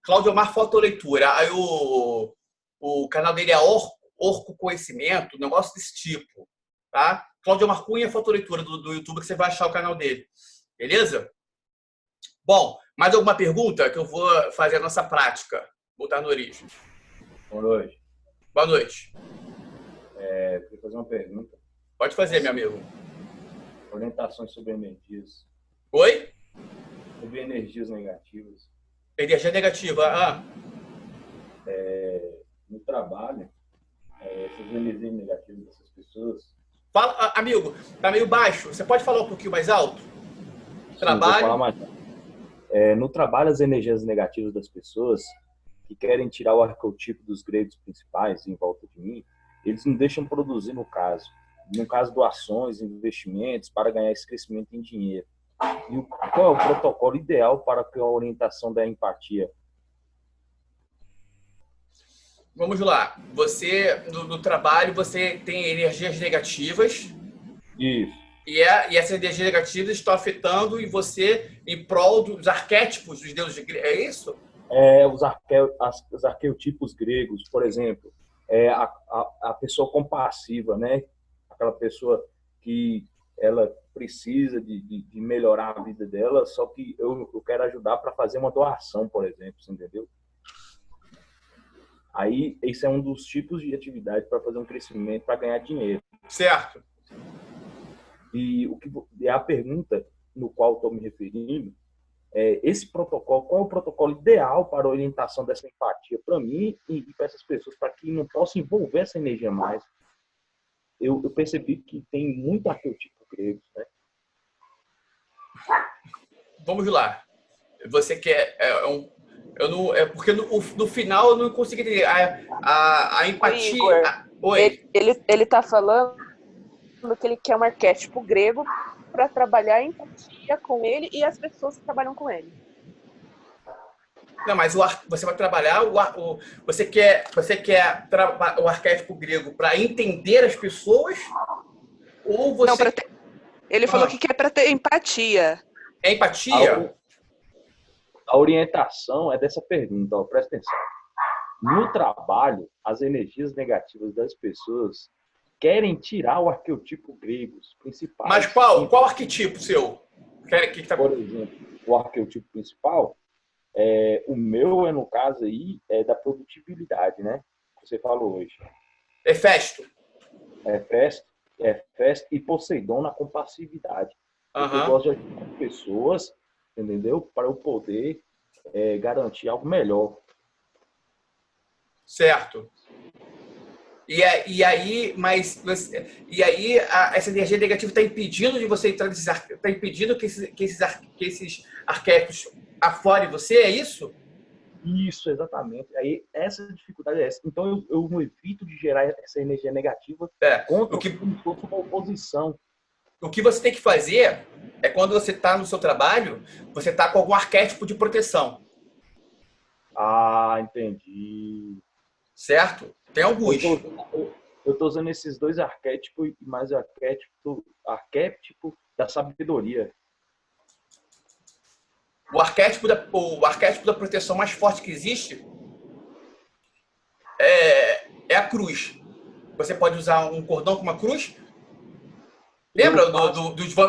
Claudiomar Fotoleitura. Aí o canal dele é Orco Conhecimento, um negócio desse tipo. Tá? Claudiomar Cunha Fotoleitura do YouTube, que você vai achar o canal dele. Beleza? Bom, mais alguma pergunta que eu vou fazer a nossa prática? Voltar no origem. Boa noite. Boa noite. Queria fazer uma pergunta. Pode fazer, meu amigo. Orientações sobre energias. Oi? Sobre energias negativas. Energia negativa. No trabalho, essas energias negativas dessas pessoas. Fala, amigo, tá meio baixo. Você pode falar um pouquinho mais alto? Trabalho. Sim, vou falar mais. No trabalho, as energias negativas das pessoas que querem tirar o arquétipo dos gregos principais em volta de mim, eles não deixam produzir no caso. No caso, doações, investimentos para ganhar esse crescimento em dinheiro. E qual é o protocolo ideal para a orientação da empatia? Vamos lá. Você, no trabalho, você tem energias negativas. Isso. E essas energias negativas estão afetando e você em prol dos arquétipos dos deuses gregos. É isso? Os arquétipos gregos, por exemplo, a pessoa compassiva, né? Aquela pessoa que ela precisa de melhorar a vida dela, só que eu quero ajudar para fazer uma doação, por exemplo, você entendeu? Aí, esse é um dos tipos de atividade para fazer um crescimento, para ganhar dinheiro. Certo. E a pergunta no qual estou me referindo é esse protocolo, qual é o protocolo ideal para a orientação dessa empatia para mim e para essas pessoas, para que não possa envolver essa energia mais? Eu percebi que tem muito arquétipo grego, né? Vamos lá. Você quer... porque no final eu não consegui entender. A empatia... Oi. Ele tá falando que ele quer um arquétipo grego para trabalhar em empatia com ele e as pessoas que trabalham com ele. Não, mas você vai trabalhar você quer o arquétipo grego para entender as pessoas ou você? Não, ele falou que quer para ter empatia. É empatia? A orientação é dessa pergunta, ó, presta atenção. No trabalho, as energias negativas das pessoas querem tirar o arquétipo grego, os principais. Mas qual arquetipo seu? Por exemplo, o arquétipo principal, o meu no caso aí, da produtividade, né? Você falou hoje. Hefesto. Hefesto e Poseidon na compassividade. Eu gosto de ajudar pessoas, entendeu? Para eu poder garantir algo melhor. Certo. E aí essa energia negativa está impedindo de você entrar nesses está impedindo que esses arquétipos aflorem você, é isso? Isso, exatamente. Aí essa dificuldade é essa. Então eu não evito de gerar essa energia negativa contra como se fosse uma oposição. O que você tem que fazer é quando você está no seu trabalho, você está com algum arquétipo de proteção. Ah, entendi. Certo? Tem alguns. Eu estou usando esses dois arquétipos e mais o arquétipo da sabedoria. O arquétipo da proteção mais forte que existe é a cruz. Você pode usar um cordão com uma cruz. Lembra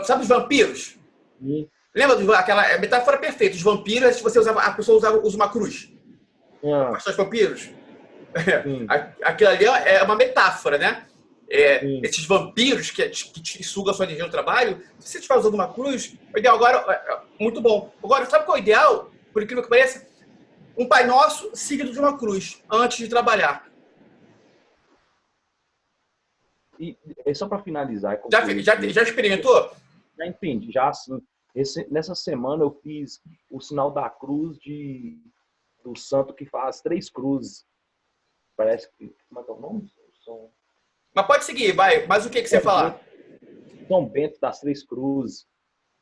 sabe dos vampiros? Sim. Lembra aquela metáfora perfeita? Os vampiros, a pessoa usa uma cruz. Os vampiros. Aquilo ali é uma metáfora, né? Esses vampiros que te sugam a sua energia no trabalho, se você estiver usando uma cruz, o ideal agora muito bom. Agora, sabe qual é o ideal? Por incrível que pareça, um Pai Nosso seguido de uma cruz, antes de trabalhar. E só para finalizar... Já experimentou? Já entendi, já assim. Nessa semana eu fiz o sinal da cruz do santo que faz 3 cruzes. Parece que... Como é que é o nome? Mas pode seguir, vai. Mas o que você falar? São Bento das 3 cruzes.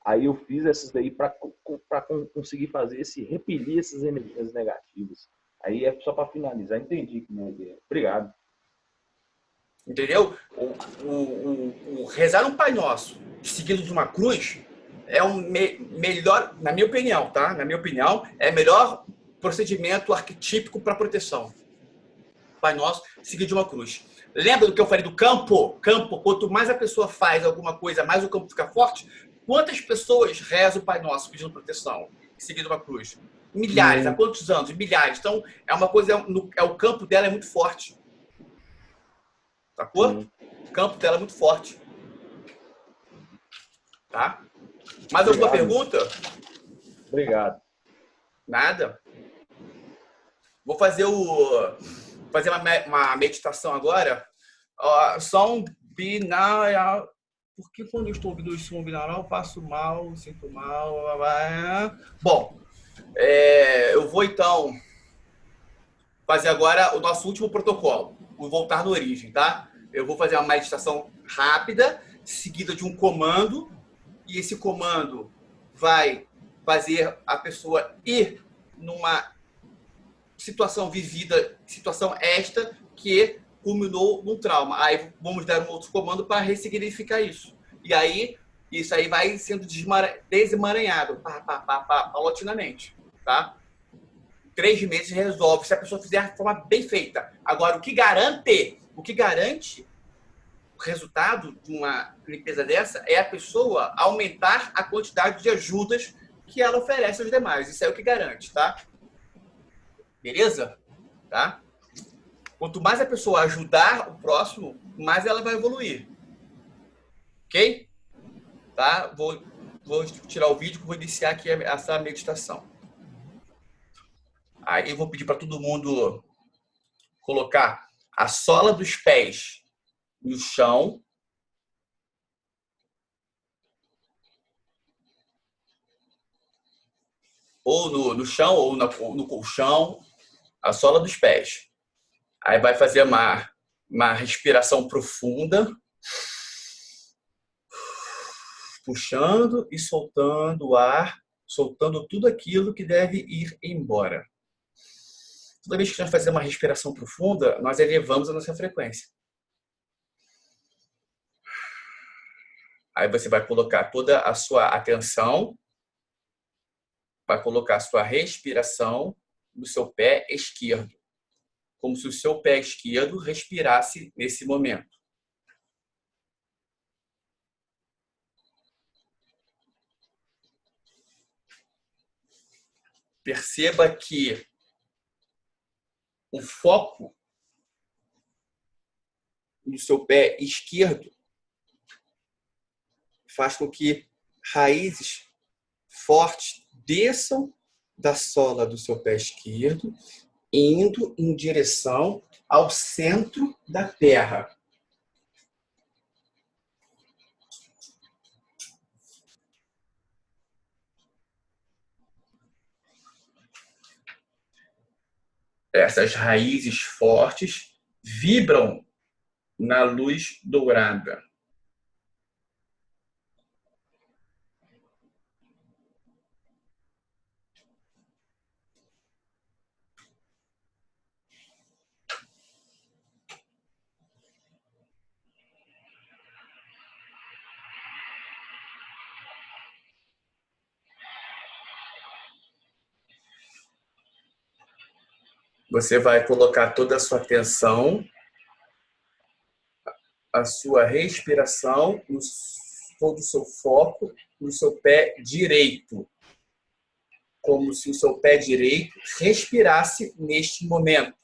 Aí eu fiz essas daí para conseguir fazer repelir essas energias negativas. Aí é só para finalizar. Entendi que minha ideia. Obrigado. Entendeu? O rezar um Pai Nosso seguido de uma cruz é melhor, na minha opinião, tá? Na minha opinião, é o melhor procedimento arquetípico para proteção. Pai Nosso seguido de uma cruz. Lembra do que eu falei do campo? Quanto mais a pessoa faz alguma coisa, mais o campo fica forte. Quantas pessoas rezam o Pai Nosso pedindo proteção, seguindo uma cruz? Milhares. Há quantos anos? Milhares. Então, é uma coisa, o campo dela é muito forte. Sacou? O campo dela é muito forte. Tá? Mais alguma pergunta? Obrigado. Nada. Vou fazer uma meditação agora. Som binaural. Por que quando eu estou ouvindo o som binaural eu passo mal, sinto mal? Bom, eu vou então fazer agora o nosso último protocolo, o voltar na origem, tá? Eu vou fazer uma meditação rápida, seguida de um comando, e esse comando vai fazer a pessoa ir numa situação vivida, situação esta que culminou num trauma. Aí vamos dar um outro comando para ressignificar isso. E aí, isso aí vai sendo desemaranhado, paulatinamente, tá? 3 meses resolve, se a pessoa fizer de forma bem feita. Agora, o que garante o resultado de uma limpeza dessa é a pessoa aumentar a quantidade de ajudas que ela oferece aos demais. Isso é o que garante, tá? Beleza? Tá? Quanto mais a pessoa ajudar o próximo, mais ela vai evoluir. Ok? Tá? Vou tirar o vídeo e vou iniciar aqui essa meditação. Aí eu vou pedir para todo mundo colocar a sola dos pés no chão. Ou no chão, ou no colchão. A sola dos pés. Aí vai fazer uma uma respiração profunda, puxando e soltando o ar, soltando tudo aquilo que deve ir embora. Toda vez que nós fazemos uma respiração profunda, nós elevamos a nossa frequência. Aí você vai colocar toda a sua atenção, vai colocar a sua respiração no seu pé esquerdo, como se o seu pé esquerdo respirasse nesse momento. Perceba que o foco no seu pé esquerdo faz com que raízes fortes desçam da sola do seu pé esquerdo, indo em direção ao centro da terra. Essas raízes fortes vibram na luz dourada. Você vai colocar toda a sua atenção, a sua respiração, todo o seu foco no seu pé direito. Como se o seu pé direito respirasse neste momento.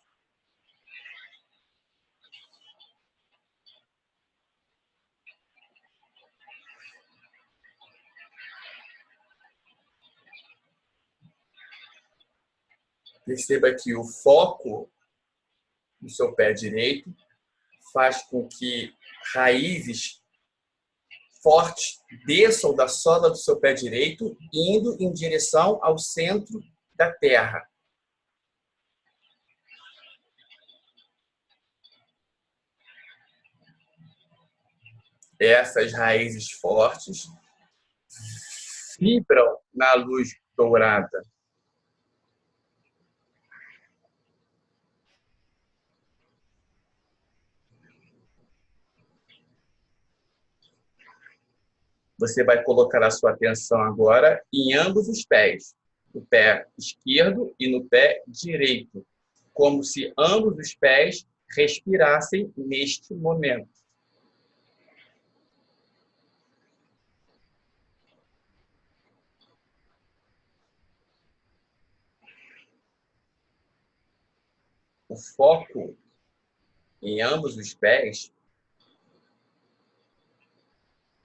Perceba que o foco no seu pé direito faz com que raízes fortes desçam da sola do seu pé direito, indo em direção ao centro da terra. Essas raízes fortes vibram na luz dourada. Você vai colocar a sua atenção agora em ambos os pés, no pé esquerdo e no pé direito, como se ambos os pés respirassem neste momento. O foco em ambos os pés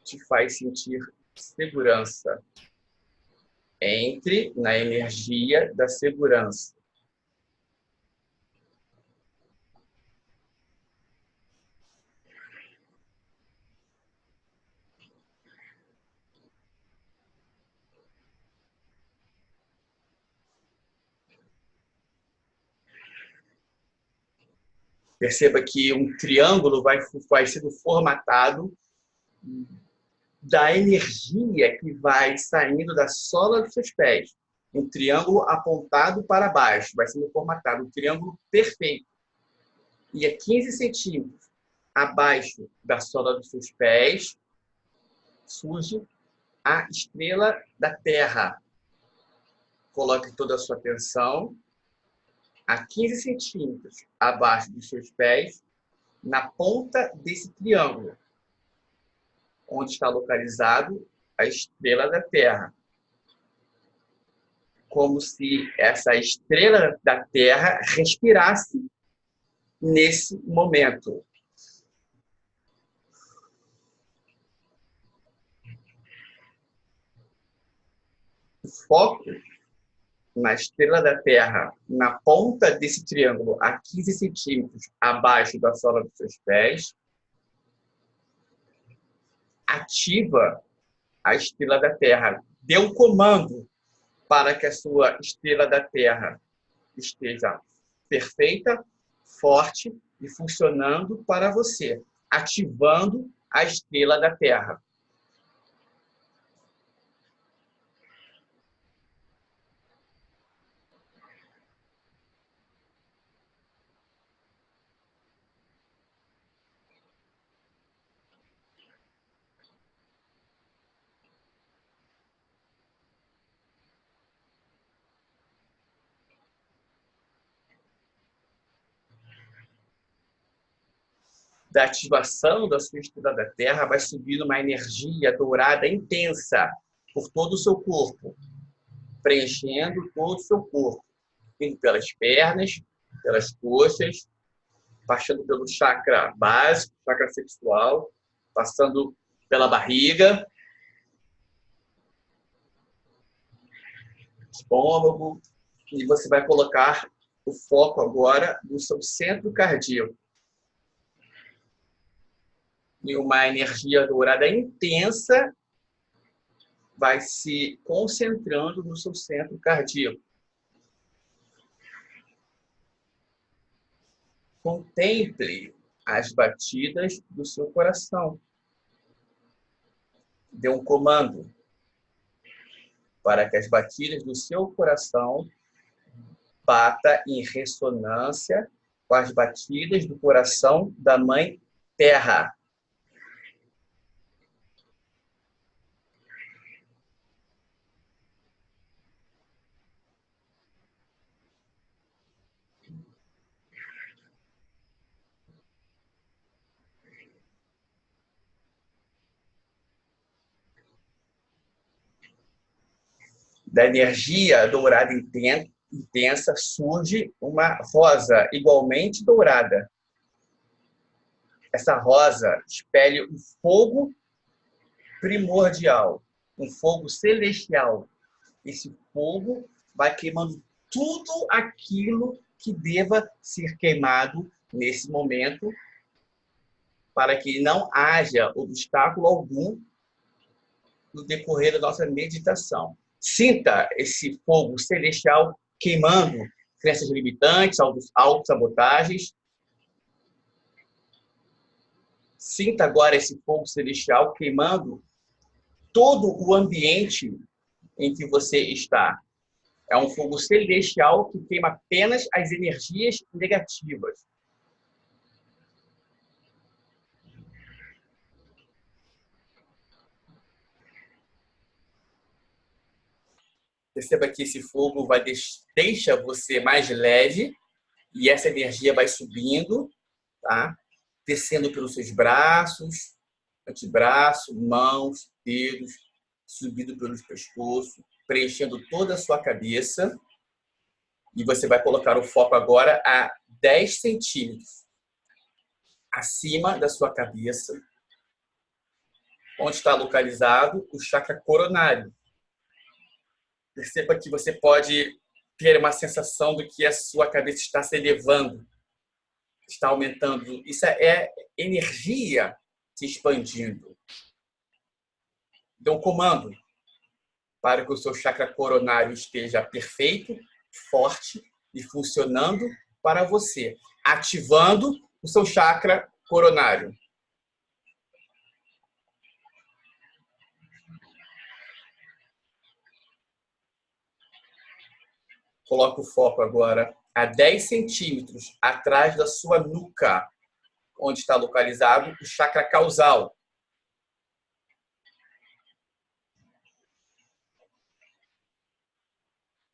te faz sentir segurança. Entre na energia da segurança. Perceba que um triângulo vai sendo formatado da energia que vai saindo da sola dos seus pés. Um triângulo apontado para baixo, vai sendo formatado, um triângulo perfeito. E a 15 centímetros abaixo da sola dos seus pés surge a estrela da Terra. Coloque toda a sua atenção a 15 centímetros abaixo dos seus pés, na ponta desse triângulo, onde está localizado a estrela da Terra. Como se essa estrela da Terra respirasse nesse momento. O foco na estrela da Terra, na ponta desse triângulo, a 15 centímetros abaixo da sola dos seus pés, ativa a estrela da Terra. Dê um comando para que a sua estrela da Terra esteja perfeita, forte e funcionando para você, ativando a estrela da Terra. Da ativação da sua estrela da Terra, vai subindo uma energia dourada intensa por todo o seu corpo, preenchendo todo o seu corpo, indo pelas pernas, pelas coxas, passando pelo chakra básico, chakra sexual, passando pela barriga, estômago, e você vai colocar o foco agora no seu centro cardíaco. E uma energia dourada intensa vai se concentrando no seu centro cardíaco. Contemple as batidas do seu coração. Dê um comando para que as batidas do seu coração batam em ressonância com as batidas do coração da Mãe Terra. Da energia dourada intensa surge uma rosa igualmente dourada. Essa rosa espelha um fogo primordial, um fogo celestial. Esse fogo vai queimando tudo aquilo que deva ser queimado nesse momento, para que não haja obstáculo algum no decorrer da nossa meditação. Sinta esse fogo celestial queimando crenças limitantes, autossabotagens. Sinta agora esse fogo celestial queimando todo o ambiente em que você está. É um fogo celestial que queima apenas as energias negativas. Perceba que esse fogo deixa você mais leve e essa energia vai subindo, tá? Descendo pelos seus braços, antebraço, mãos, dedos, subindo pelo pescoço, preenchendo toda a sua cabeça. E você vai colocar o foco agora a 10 centímetros acima da sua cabeça, onde está localizado o chakra coronário. Perceba que você pode ter uma sensação de que a sua cabeça está se elevando, está aumentando. Isso é energia se expandindo. Dê um comando para que o seu chakra coronário esteja perfeito, forte e funcionando para você, ativando o seu chakra coronário. Coloque o foco agora a 10 centímetros atrás da sua nuca, onde está localizado o chakra causal.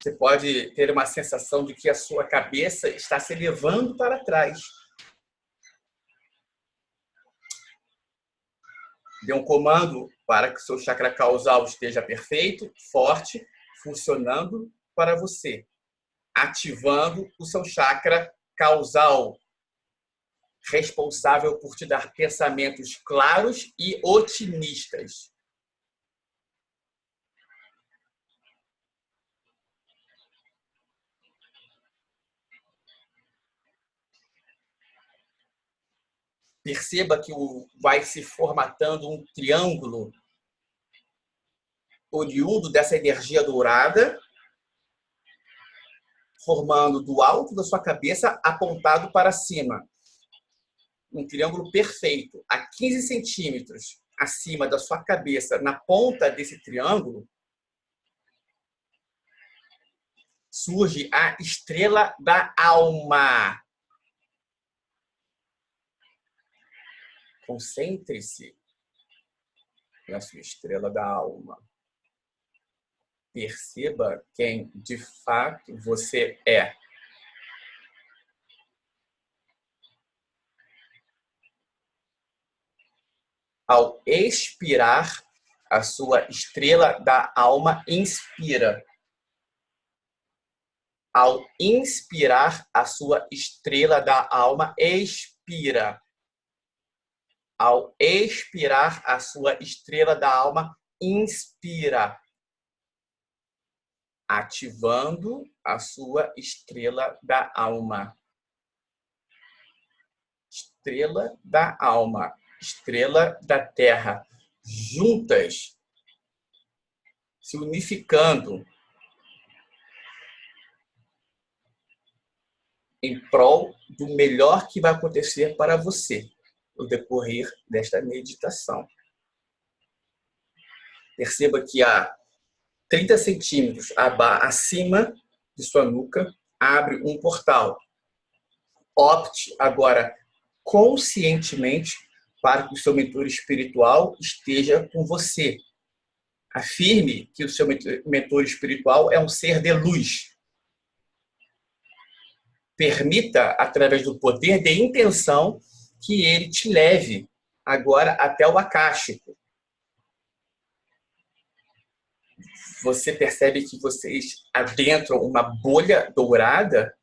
Você pode ter uma sensação de que a sua cabeça está se elevando para trás. Dê um comando para que o seu chakra causal esteja perfeito, forte, funcionando para você, ativando o seu chakra causal, responsável por te dar pensamentos claros e otimistas. Perceba que vai se formatando um triângulo oriundo dessa energia dourada, formando do alto da sua cabeça apontado para cima. um triângulo perfeito a 15 centímetros acima da sua cabeça, na ponta desse triângulo, surge a estrela da alma. Concentre-se na sua estrela da alma. Perceba quem de fato você é. Ao expirar, a sua estrela da alma inspira. Ao inspirar, a sua estrela da alma expira. Ao expirar, a sua estrela da alma inspira, ativando a sua estrela da alma. Estrela da alma, estrela da terra, juntas, se unificando em prol do melhor que vai acontecer para você no decorrer desta meditação. Perceba que a 30 centímetros acima de sua nuca abre um portal. Opte agora conscientemente para que o seu mentor espiritual esteja com você. Afirme que o seu mentor espiritual é um ser de luz. Permita, através do poder de intenção, que ele te leve agora até o acástico. Você percebe que vocês adentram uma bolha dourada.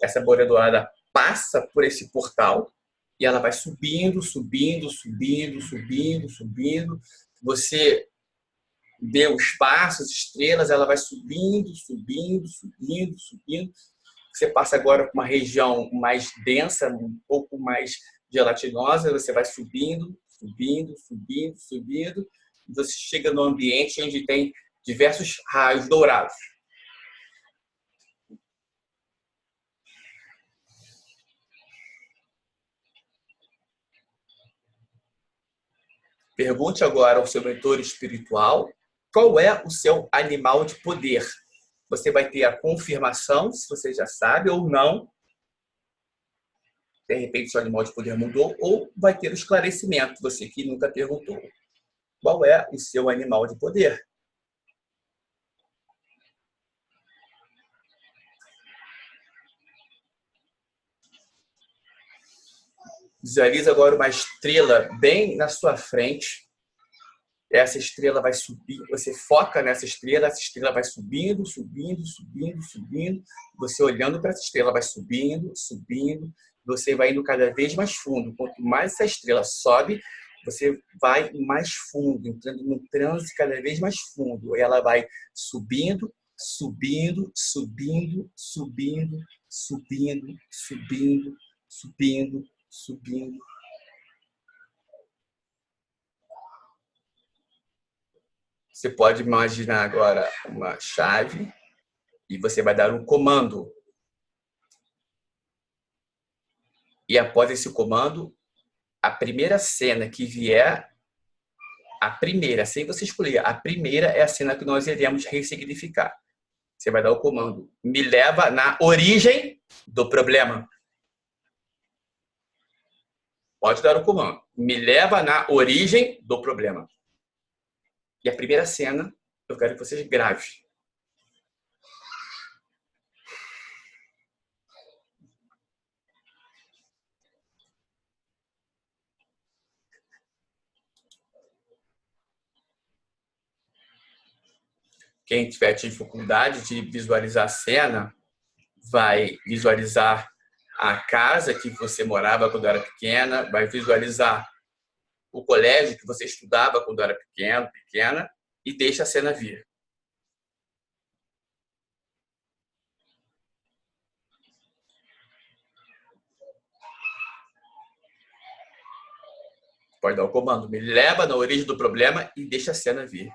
Essa bolha dourada passa por esse portal e ela vai subindo, subindo, subindo, subindo, subindo. Você vê os passos, estrelas, ela vai subindo, subindo, subindo, subindo. Você passa agora por uma região mais densa, um pouco mais gelatinosa, você vai subindo, subindo, subindo, subindo, e você chega num ambiente onde tem diversos raios dourados. Pergunte agora ao seu mentor espiritual qual é o seu animal de poder. Você vai ter a confirmação, se você já sabe ou não. De repente, seu animal de poder mudou, ou vai ter o esclarecimento, você que nunca perguntou. Qual é o seu animal de poder? Visualiza agora uma estrela bem na sua frente. Essa estrela vai subir, você foca nessa estrela, essa estrela vai subindo, subindo, subindo, subindo. Você olhando para essa estrela vai subindo, subindo. Você vai indo cada vez mais fundo. Quanto mais essa estrela sobe, você vai mais fundo, entrando num transe cada vez mais fundo. E ela vai subindo, subindo, subindo, subindo, subindo, subindo, subindo, subindo. Você pode imaginar agora uma chave e você vai dar um comando. E após esse comando, a primeira cena que vier, a primeira, sem você escolher, a primeira é a cena que nós iremos ressignificar. Você vai dar o comando. Me leva na origem do problema. Pode dar o comando. Me leva na origem do problema. E a primeira cena, eu quero que vocês gravem. Quem tiver dificuldade de visualizar a cena, vai visualizar a casa que você morava quando era pequena, vai visualizar o colégio que você estudava quando era pequeno, pequena, e deixa a cena vir. Pode dar o comando. Me leva na origem do problema e deixa a cena vir.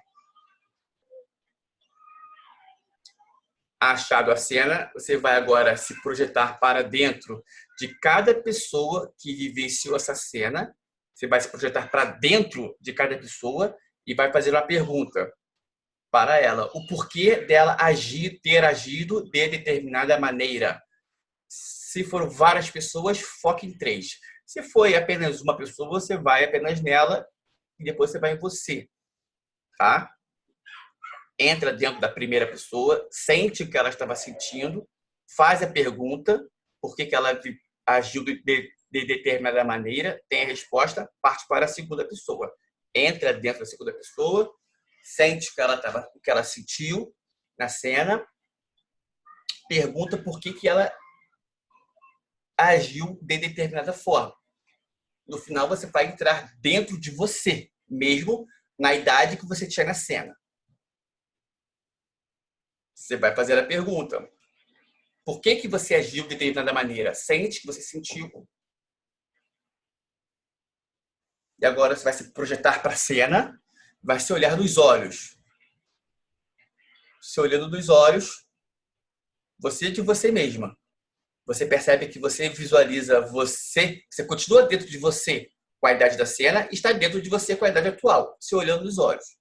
achado a cena, você vai agora se projetar para dentro de cada pessoa que vivenciou essa cena. Você vai se projetar para dentro de cada pessoa e vai fazer uma pergunta para ela. O porquê dela ter agido de determinada maneira. Se for várias pessoas, foque em 3. Se foi apenas uma pessoa, você vai apenas nela e depois você vai em você. Tá? Entra dentro da primeira pessoa, sente o que ela estava sentindo, faz a pergunta, por que ela agiu de determinada maneira, tem a resposta, parte para a segunda pessoa. Entra dentro da segunda pessoa, sente o que ela sentiu na cena, pergunta por que ela agiu de determinada forma. No final, você vai entrar dentro de você, mesmo na idade que você tinha na cena. Você vai fazer a pergunta. Por que você agiu de determinada maneira? Sente que você sentiu. E agora você vai se projetar para a cena, vai se olhar nos olhos. Se olhando nos olhos, você de você mesma. Você percebe que você visualiza você continua dentro de você com a idade da cena e está dentro de você com a idade atual, se olhando nos olhos.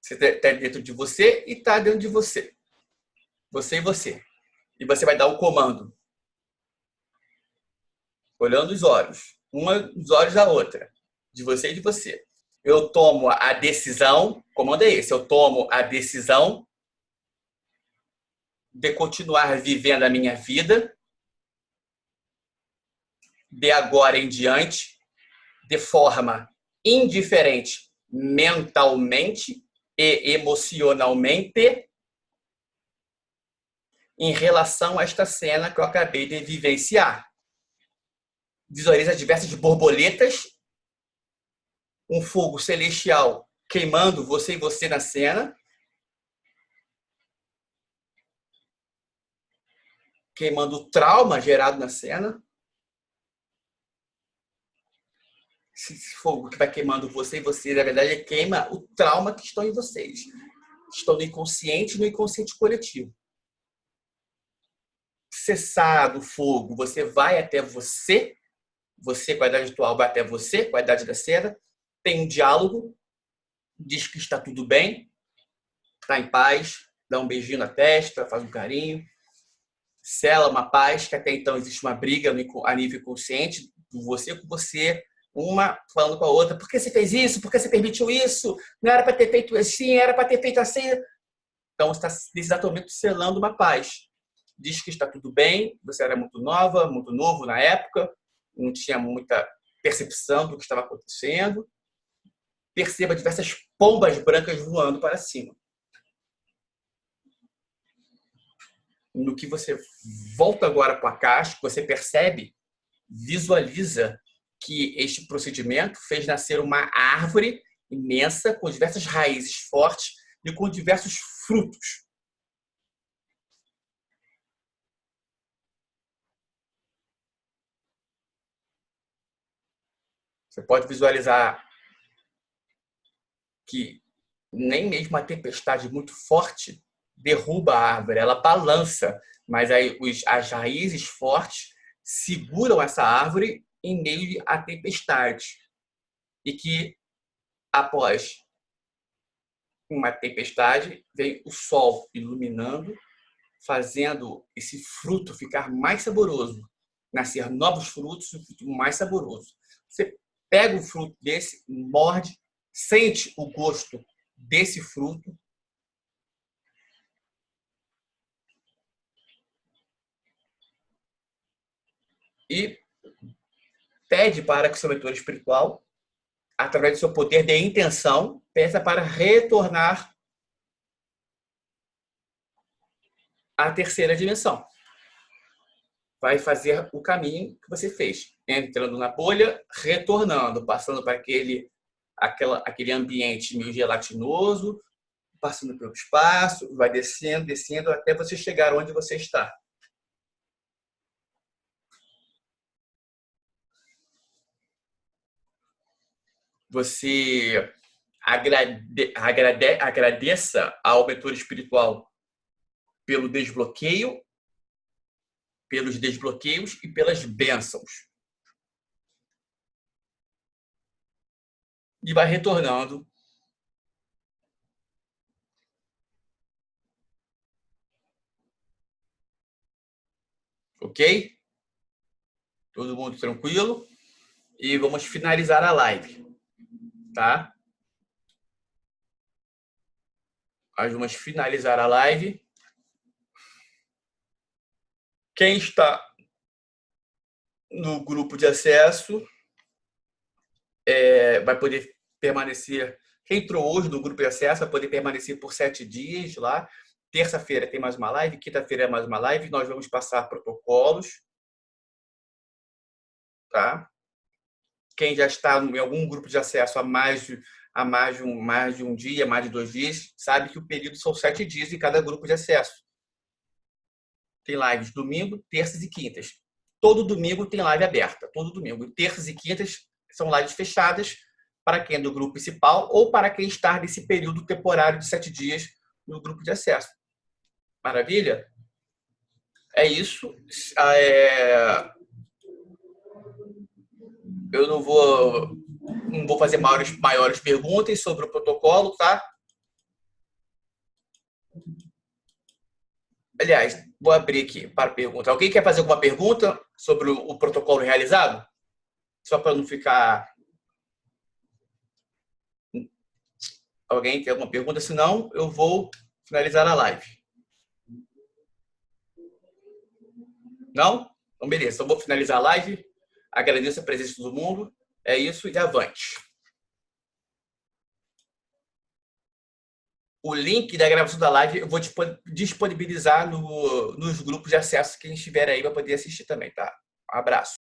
Você está dentro de você e está dentro de você. Você e você. E você vai dar o comando. Olhando os olhos. Uma nos olhos da outra. De você e de você. Eu tomo a decisão. O comando é esse. Eu tomo a decisão de continuar vivendo a minha vida de agora em diante de forma indiferente mentalmente e emocionalmente em relação a esta cena que eu acabei de vivenciar. Visualiza diversas borboletas, um fogo celestial queimando você e você na cena, queimando o trauma gerado na cena. Esse fogo que vai queimando você e você, na verdade, queima o trauma que estão em vocês. Estão no inconsciente e no inconsciente coletivo. Cessado o fogo, você vai até você com a idade atual vai até você, com a idade da cena, tem um diálogo, diz que está tudo bem, está em paz, dá um beijinho na testa, faz um carinho, sela uma paz, que até então existe uma briga a nível consciente, você com você, uma falando com a outra, por que você fez isso? Por que você permitiu isso? Não era para ter feito assim, era para ter feito assim. Então, está nesse exato momento selando uma paz. Diz que está tudo bem, você era muito nova, muito novo na época, não tinha muita percepção do que estava acontecendo. Perceba diversas pombas brancas voando para cima. No que você volta agora para a caixa, você percebe, visualiza que este procedimento fez nascer uma árvore imensa, com diversas raízes fortes e com diversos frutos. Você pode visualizar que nem mesmo uma tempestade muito forte derruba a árvore, ela balança, mas aí as raízes fortes seguram essa árvore em meio à tempestade. E que, após uma tempestade, vem o sol iluminando, fazendo esse fruto ficar mais saboroso, nascer novos frutos, um fruto mais saboroso. Você pega o fruto desse, morde, sente o gosto desse fruto e pede para que o seu mentor espiritual, através do seu poder de intenção, peça para retornar à terceira dimensão. Vai fazer o caminho que você fez, entrando na bolha, retornando, passando para aquele ambiente meio gelatinoso, passando pelo espaço, vai descendo, descendo, até você chegar onde você está. Você Agradeça ao mentor espiritual pelo desbloqueio, pelos desbloqueios e pelas bênçãos. E vai retornando. Ok? Todo mundo tranquilo? E vamos finalizar a live. Tá? Nós vamos finalizar a live. Quem está no grupo de acesso vai poder permanecer. Quem entrou hoje no grupo de acesso vai poder permanecer por 7 dias lá. Terça-feira tem mais uma live, quinta-feira é mais uma live. Nós vamos passar protocolos. Tá? Quem já está em algum grupo de acesso há mais de um dia, mais de 2 dias, sabe que o período são 7 dias em cada grupo de acesso. Tem lives domingo, terças e quintas. Todo domingo tem live aberta. Todo domingo. Terças e quintas são lives fechadas para quem é do grupo principal ou para quem está nesse período temporário de 7 dias no grupo de acesso. Maravilha? É isso. Eu não vou fazer maiores perguntas sobre o protocolo, tá? Aliás, vou abrir aqui para pergunta. Alguém quer fazer alguma pergunta sobre o protocolo realizado? Só para não ficar... Alguém tem alguma pergunta? Se não, eu vou finalizar a live. Não? Então, beleza. Então, vou finalizar a live. Agradeço a presença de todo mundo. É isso e avante. O link da gravação da live eu vou disponibilizar nos grupos de acesso. Quem estiver aí vai poder assistir também, tá? Um abraço.